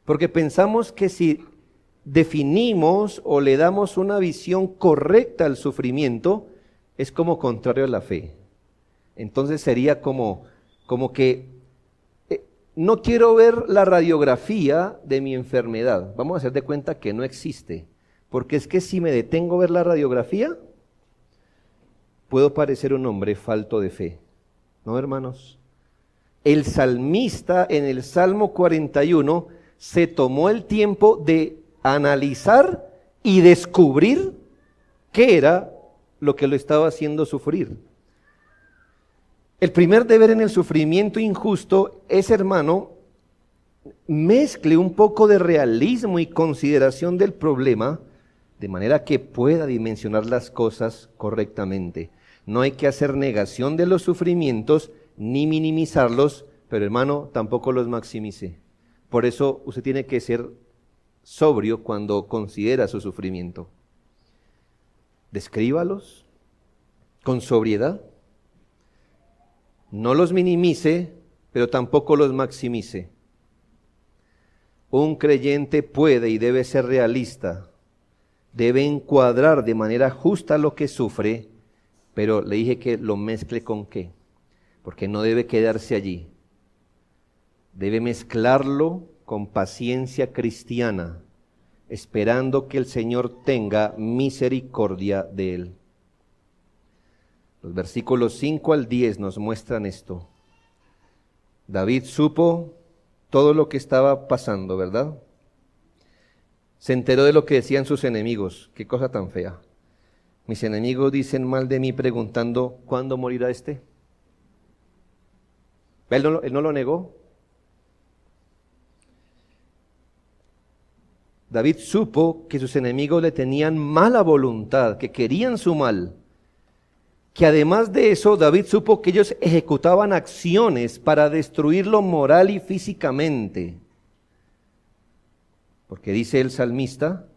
Porque pensamos que si definimos o le damos una visión correcta al sufrimiento, es como contrario a la fe. Entonces sería como que no quiero ver la radiografía de mi enfermedad. Vamos a hacer de cuenta que no existe. Porque es que si me detengo a ver la radiografía, puedo parecer un hombre falto de fe. ¿No, hermanos? El salmista en el Salmo 41 se tomó el tiempo de analizar y descubrir qué era lo que lo estaba haciendo sufrir. El primer deber en el sufrimiento injusto es, hermano, mezcle un poco de realismo y consideración del problema, de manera que pueda dimensionar las cosas correctamente. No hay que hacer negación de los sufrimientos ni minimizarlos, pero hermano, tampoco los maximice. Por eso usted tiene que ser sobrio cuando considera su sufrimiento. Descríbalos con sobriedad. No los minimice, pero tampoco los maximice. Un creyente puede y debe ser realista. Debe encuadrar de manera justa lo que sufre, pero le dije que lo mezcle con qué, porque no debe quedarse allí. Debe mezclarlo con paciencia cristiana, esperando que el Señor tenga misericordia de él. Los versículos 5 al 10 nos muestran esto. David supo todo lo que estaba pasando, ¿verdad? Se enteró de lo que decían sus enemigos. Qué cosa tan fea. Mis enemigos dicen mal de mí preguntando, ¿cuándo morirá este? Él no lo negó. David supo que sus enemigos le tenían mala voluntad, que querían su mal. Que además de eso, David supo que ellos ejecutaban acciones para destruirlo moral y físicamente. Porque dice el salmista,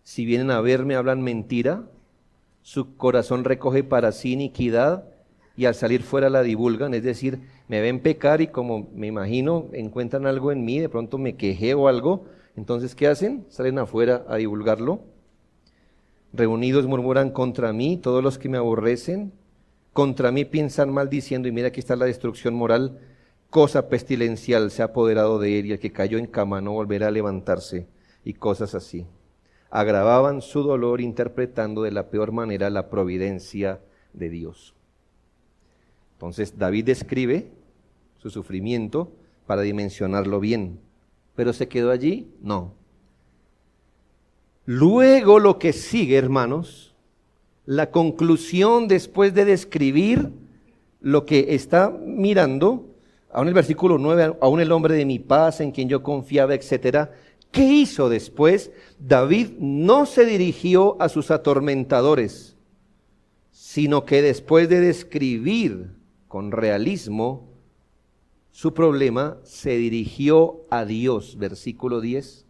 si vienen a verme hablan mentira, su corazón recoge para sí iniquidad y al salir fuera la divulgan, es decir, me ven pecar y como me imagino encuentran algo en mí, de pronto me quejé o algo, entonces ¿qué hacen? Salen afuera a divulgarlo. Reunidos murmuran contra mí, todos los que me aborrecen, contra mí piensan mal diciendo, y mira aquí está la destrucción moral, cosa pestilencial se ha apoderado de él, y el que cayó en cama no volverá a levantarse, y cosas así. Agravaban su dolor interpretando de la peor manera la providencia de Dios. Entonces David describe su sufrimiento para dimensionarlo bien, pero ¿se quedó allí? No. Luego lo que sigue, hermanos, la conclusión después de describir lo que está mirando, aún el versículo 9, aún el hombre de mi paz en quien yo confiaba, etcétera. ¿Qué hizo después? David no se dirigió a sus atormentadores, sino que después de describir con realismo su problema, se dirigió a Dios, versículo 10,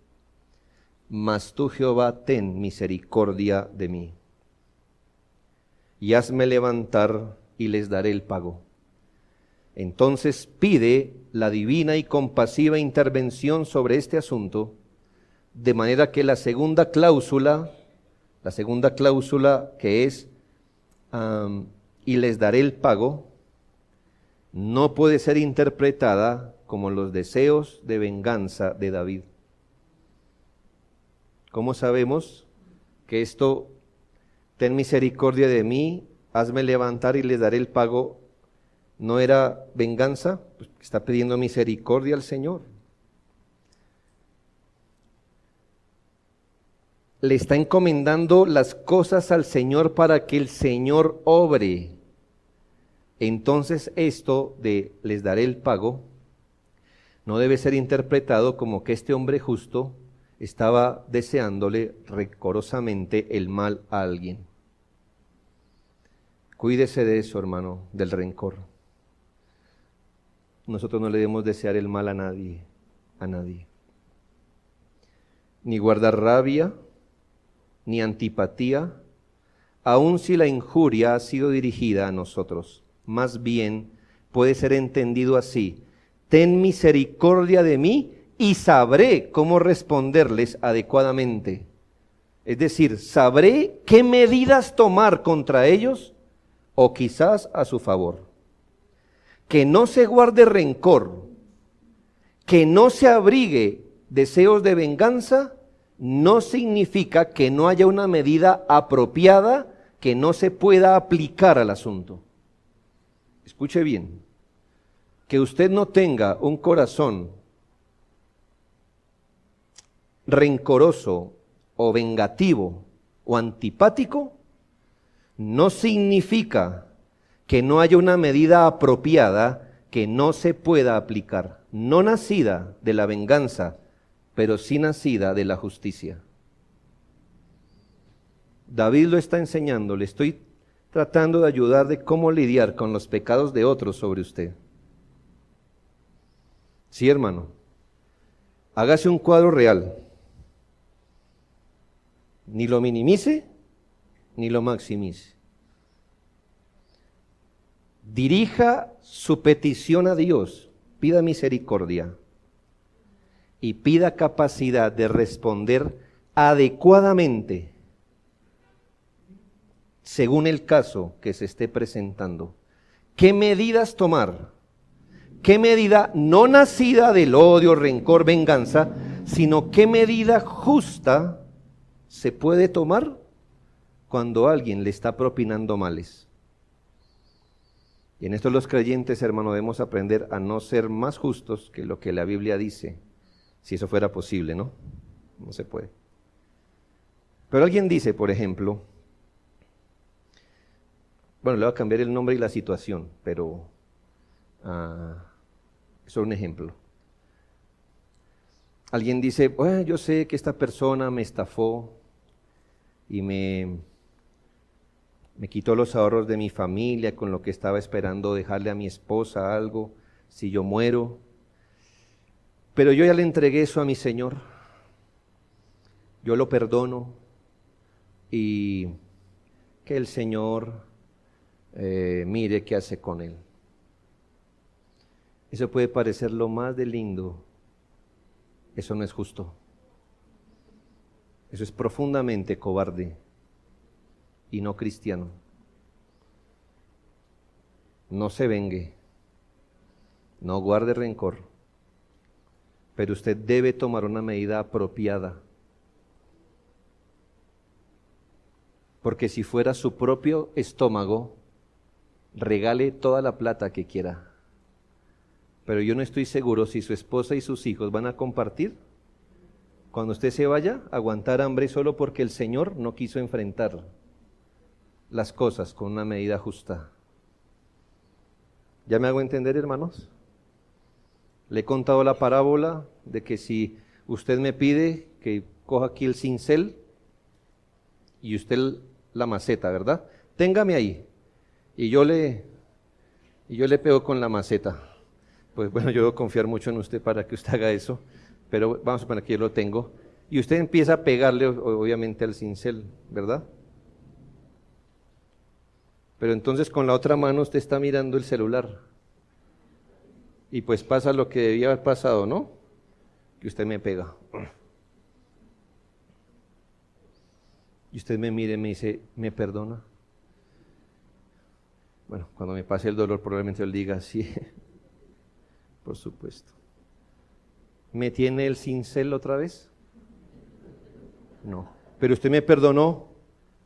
mas tú, Jehová, ten misericordia de mí, y hazme levantar y les daré el pago. Entonces pide la divina y compasiva intervención sobre este asunto, de manera que la segunda cláusula que es y les daré el pago, no puede ser interpretada como los deseos de venganza de David. ¿Cómo sabemos que esto, ten misericordia de mí, hazme levantar y les daré el pago, no era venganza? Pues está pidiendo misericordia al Señor. Le está encomendando las cosas al Señor para que el Señor obre. Entonces esto de les daré el pago no debe ser interpretado como que este hombre justo estaba deseándole rencorosamente el mal a alguien. Cuídese de eso, hermano, del rencor. Nosotros no le debemos desear el mal a nadie, ni guardar rabia, ni antipatía, aun si la injuria ha sido dirigida a nosotros. Más bien puede ser entendido así: ten misericordia de mí y sabré cómo responderles adecuadamente. Es decir, sabré qué medidas tomar contra ellos o quizás a su favor. Que no se guarde rencor, que no se abrigue deseos de venganza, no significa que no haya una medida apropiada que no se pueda aplicar al asunto. Escuche bien, que usted no tenga un corazón rencoroso o vengativo o antipático, no significa que no haya una medida apropiada que no se pueda aplicar, no nacida de la venganza, pero sí nacida de la justicia. David lo está enseñando, le estoy tratando de ayudar de cómo lidiar con los pecados de otros sobre usted. Sí, hermano, hágase un cuadro real. Ni lo minimice, ni lo maximice. Dirija su petición a Dios, pida misericordia y pida capacidad de responder adecuadamente según el caso que se esté presentando. ¿Qué medidas tomar? ¿Qué medida no nacida del odio, rencor, venganza, sino qué medida justa se puede tomar cuando alguien le está propinando males? Y en esto los creyentes, hermano, debemos aprender a no ser más justos que lo que la Biblia dice, si eso fuera posible, ¿no? No se puede. Pero alguien dice, por ejemplo, bueno, le voy a cambiar el nombre y la situación, pero es un ejemplo. Alguien dice, bueno, yo sé que esta persona me estafó y me quitó los ahorros de mi familia con lo que estaba esperando dejarle a mi esposa algo si yo muero. Pero yo ya le entregué eso a mi Señor. Yo lo perdono y que el Señor mire qué hace con él. Eso puede parecer lo más de lindo. Eso no es justo. Eso es profundamente cobarde y no cristiano. No se vengue, no guarde rencor, pero usted debe tomar una medida apropiada. Porque si fuera su propio estómago, regale toda la plata que quiera. Pero yo no estoy seguro si su esposa y sus hijos van a compartir cuando usted se vaya a aguantar hambre solo porque el Señor no quiso enfrentar las cosas con una medida justa. ¿Ya me hago entender, hermanos? Le he contado la parábola de que si usted me pide que coja aquí el cincel y usted la maceta, ¿verdad? Téngame ahí y yo le y yo le pego con la maceta. Pues bueno, yo debo confiar mucho en usted para que usted haga eso, pero vamos a suponer que yo lo tengo. Y usted empieza a pegarle, obviamente, al cincel, ¿verdad? Pero entonces con la otra mano usted está mirando el celular. Y pues pasa lo que debía haber pasado, ¿no? Que usted me pega. Y usted me mira y me dice, ¿me perdona? Bueno, cuando me pase el dolor probablemente yo le diga, sí, por supuesto. ¿Me tiene el cincel otra vez? No. ¿Pero usted me perdonó?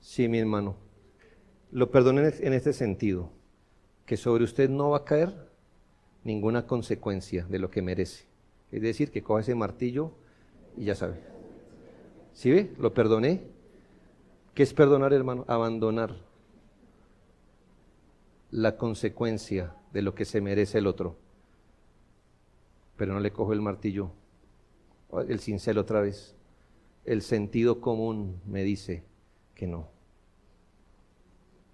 Sí, mi hermano. Lo perdoné en este sentido, que sobre usted no va a caer ninguna consecuencia de lo que merece. Es decir, que coja ese martillo y ya sabe. ¿Sí ve? Lo perdoné. ¿Qué es perdonar, hermano? Abandonar la consecuencia de lo que se merece el otro. Pero no le cojo el martillo, el cincel otra vez. El sentido común me dice que no.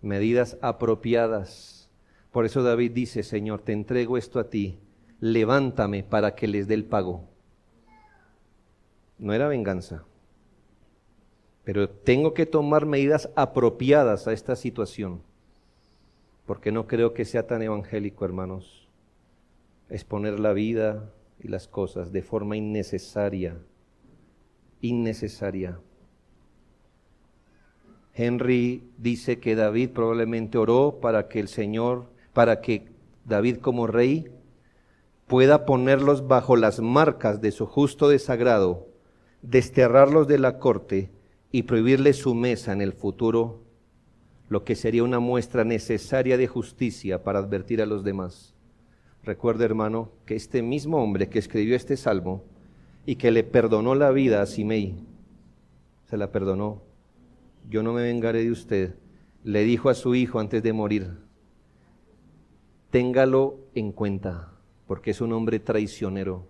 Medidas apropiadas. Por eso David dice, Señor, te entrego esto a ti, levántame para que les dé el pago. No era venganza, pero tengo que tomar medidas apropiadas a esta situación, porque no creo que sea tan evangélico, hermanos, exponer la vida y las cosas de forma innecesaria. Henry dice que David probablemente oró para que David como rey pueda ponerlos bajo las marcas de su justo desagrado, desterrarlos de la corte y prohibirles su mesa en el futuro, lo que sería una muestra necesaria de justicia para advertir a los demás. Recuerde, hermano, que este mismo hombre que escribió este salmo y que le perdonó la vida a Simei, se la perdonó. Yo no me vengaré de usted, le dijo a su hijo antes de morir. Téngalo en cuenta, porque es un hombre traicionero.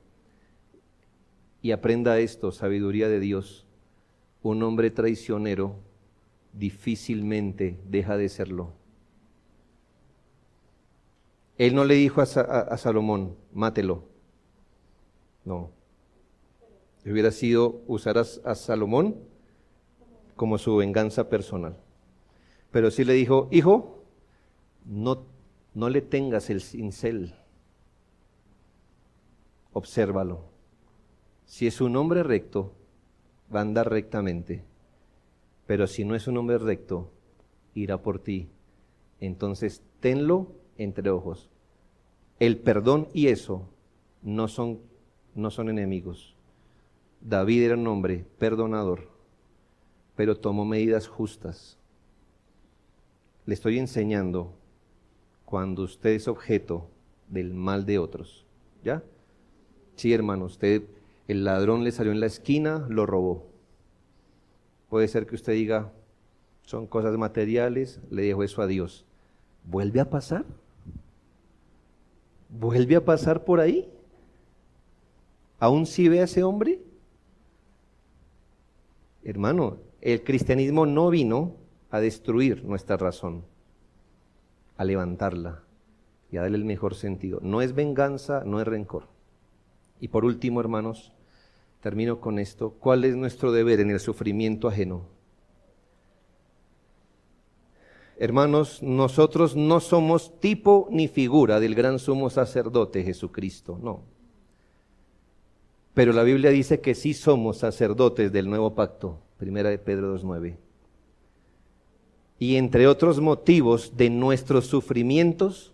Y aprenda esto, sabiduría de Dios. Un hombre traicionero difícilmente deja de serlo. Él no le dijo a Salomón, mátelo. No. Hubiera sido usar a Salomón como su venganza personal. Pero sí le dijo, hijo, no le tengas el cincel. Obsérvalo. Si es un hombre recto, va a andar rectamente. Pero si no es un hombre recto, irá por ti. Entonces, tenlo entre ojos. El perdón y eso no son enemigos. David era un hombre perdonador, pero tomó medidas justas. Le estoy enseñando cuando usted es objeto del mal de otros. ¿Ya? Sí, hermano, el ladrón le salió en la esquina, lo robó. Puede ser que usted diga, son cosas materiales, le dejo eso a Dios. ¿Vuelve a pasar? ¿Vuelve a pasar por ahí? ¿Aún sí ve a ese hombre? Hermano, el cristianismo no vino a destruir nuestra razón, a levantarla y a darle el mejor sentido. No es venganza, no es rencor. Y por último, hermanos, termino con esto. ¿Cuál es nuestro deber en el sufrimiento ajeno? Hermanos, nosotros no somos tipo ni figura del gran sumo sacerdote Jesucristo, no. Pero la Biblia dice que sí somos sacerdotes del nuevo pacto, 1 de Pedro 2:9. Y entre otros motivos de nuestros sufrimientos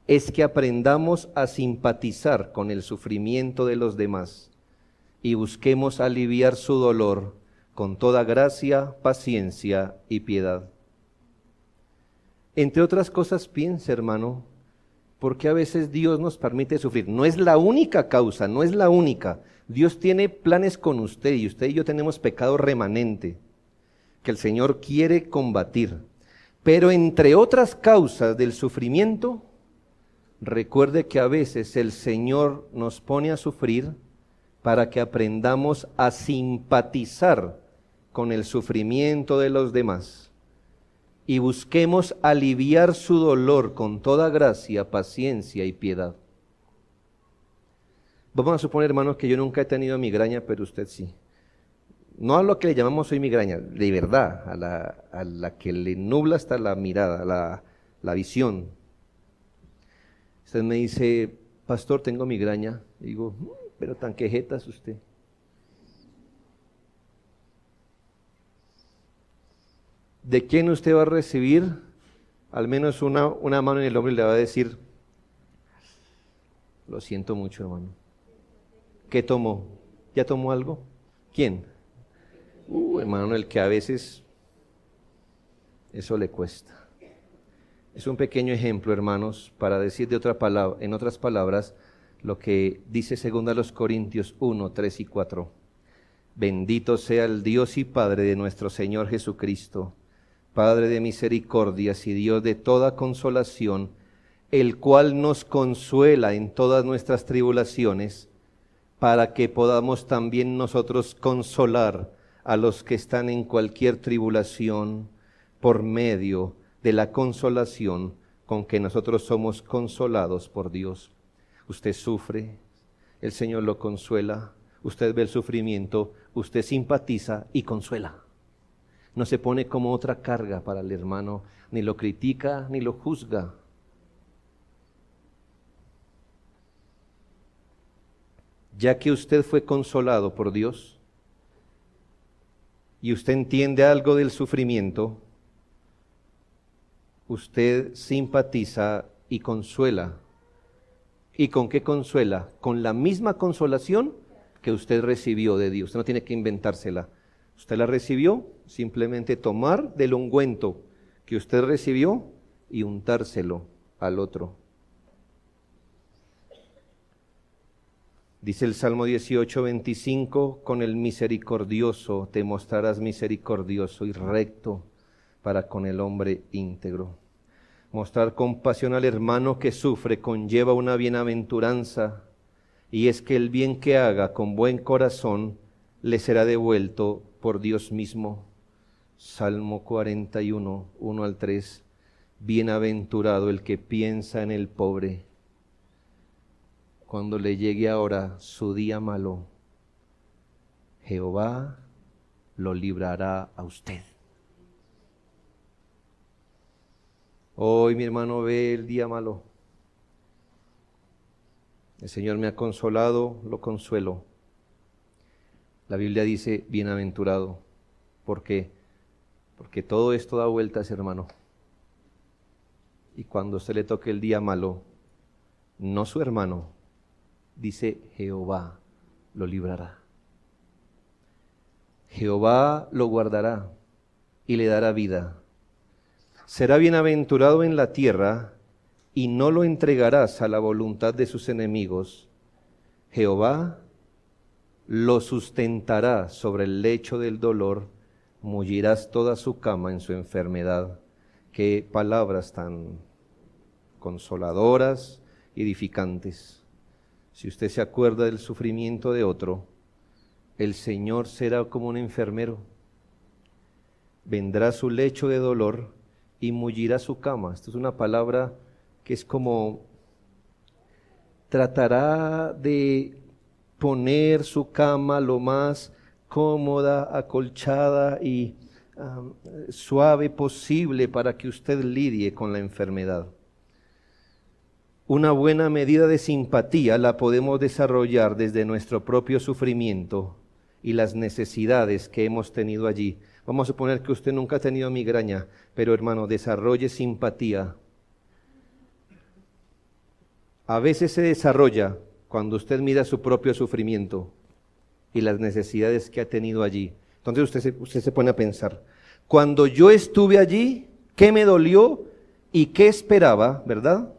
es que aprendamos a simpatizar con el sufrimiento de los demás y busquemos aliviar su dolor con toda gracia, paciencia y piedad. Entre otras cosas, piense, hermano, ¿por qué a veces Dios nos permite sufrir? No es la única causa, no es la única. Dios tiene planes con usted y yo tenemos pecado remanente que el Señor quiere combatir. Pero entre otras causas del sufrimiento, recuerde que a veces el Señor nos pone a sufrir para que aprendamos a simpatizar con el sufrimiento de los demás y busquemos aliviar su dolor con toda gracia, paciencia y piedad. Vamos a suponer, hermanos, que yo nunca he tenido migraña, pero usted sí. No a lo que le llamamos hoy migraña, de verdad, a la que le nubla hasta la mirada, la visión. Usted me dice, pastor, tengo migraña. Y digo, pero tan quejeta es usted. ¿De quién usted va a recibir? Al menos una mano en el hombro y le va a decir, lo siento mucho, hermano. ¿Qué tomó? ¿Ya tomó algo? ¿Quién? Hermano, el que a veces eso le cuesta. Es un pequeño ejemplo, hermanos, para decir en otras palabras, lo que dice 2 Corintios 1, 3 y 4. Bendito sea el Dios y Padre de nuestro Señor Jesucristo, Padre de misericordias y Dios de toda consolación, el cual nos consuela en todas nuestras tribulaciones, para que podamos también nosotros consolar a los que están en cualquier tribulación por medio de la consolación con que nosotros somos consolados por Dios. Usted sufre, el Señor lo consuela, usted ve el sufrimiento, usted simpatiza y consuela. No se pone como otra carga para el hermano, ni lo critica ni lo juzga. Ya que usted fue consolado por Dios y usted entiende algo del sufrimiento, usted simpatiza y consuela. ¿Y con qué consuela? Con la misma consolación que usted recibió de Dios. Usted no tiene que inventársela. Usted la recibió, simplemente tomar del ungüento que usted recibió y untárselo al otro. Dice el Salmo 18, 25, con el misericordioso te mostrarás misericordioso y recto para con el hombre íntegro. Mostrar compasión al hermano que sufre conlleva una bienaventuranza, y es que el bien que haga con buen corazón le será devuelto por Dios mismo. Salmo 41, 1 al 3. Bienaventurado el que piensa en el pobre, cuando le llegue ahora su día malo, Jehová lo librará a usted. Hoy mi hermano ve el día malo. El Señor me ha consolado, lo consuelo. La Biblia dice bienaventurado. ¿Por qué? Porque todo esto da vueltas, hermano. Y cuando se le toque el día malo, no su hermano, dice Jehová lo librará. Jehová lo guardará y le dará vida. Será bienaventurado en la tierra y no lo entregarás a la voluntad de sus enemigos. Jehová lo sustentará sobre el lecho del dolor, mullirás toda su cama en su enfermedad. Qué palabras tan consoladoras y edificantes. Si usted se acuerda del sufrimiento de otro, el Señor será como un enfermero. Vendrá a su lecho de dolor y mullirá su cama. Esto es una palabra que es como tratará de poner su cama lo más cómoda, acolchada y suave posible para que usted lidie con la enfermedad. Una buena medida de simpatía la podemos desarrollar desde nuestro propio sufrimiento y las necesidades que hemos tenido allí. Vamos a suponer que usted nunca ha tenido migraña, pero hermano, desarrolle simpatía. A veces se desarrolla cuando usted mira su propio sufrimiento y las necesidades que ha tenido allí. Entonces usted se pone a pensar, cuando yo estuve allí, ¿qué me dolió y qué esperaba, verdad?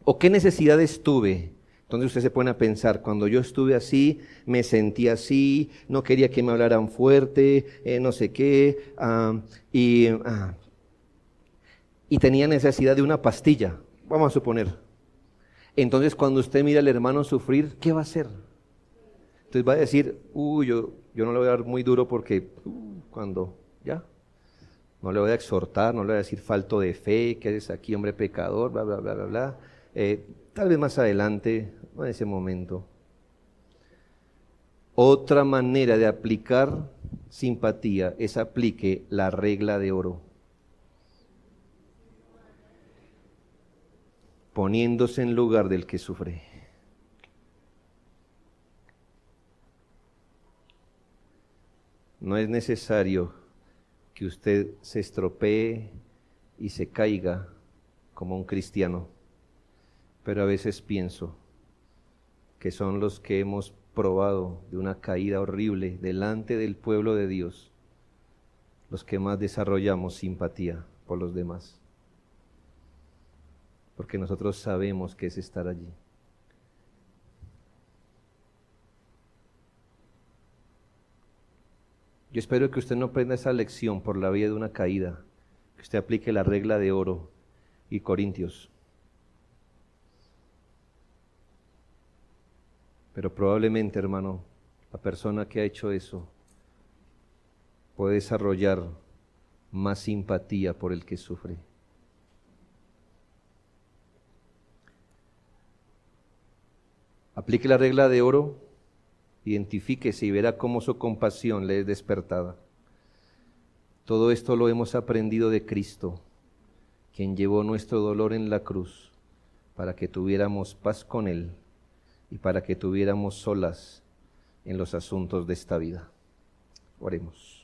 ¿O qué necesidades tuve? Entonces usted se pone a pensar, cuando yo estuve así, me sentí así, no quería que me hablaran fuerte, no sé qué, y tenía necesidad de una pastilla, vamos a suponer. Entonces cuando usted mira al hermano sufrir, ¿qué va a hacer? Entonces va a decir, yo no le voy a dar muy duro porque cuando, ¿ya? No le voy a exhortar, no le voy a decir falto de fe, que eres aquí hombre pecador, bla, bla, bla, bla, bla. Tal vez más adelante, no en ese momento. Otra manera de aplicar simpatía es aplique la regla de oro. Poniéndose en lugar del que sufre. No es necesario que usted se estropee y se caiga como un cristiano, pero a veces pienso que son los que hemos probado de una caída horrible delante del pueblo de Dios, los que más desarrollamos simpatía por los demás, porque nosotros sabemos qué es estar allí. Yo espero que usted no aprenda esa lección por la vía de una caída, que usted aplique la regla de oro y Corintios. Pero probablemente, hermano, la persona que ha hecho eso puede desarrollar más simpatía por el que sufre. Aplique la regla de oro, identifíquese y verá cómo su compasión le es despertada. Todo esto lo hemos aprendido de Cristo, quien llevó nuestro dolor en la cruz para que tuviéramos paz con Él y para que tuviéramos solas en los asuntos de esta vida. Oremos.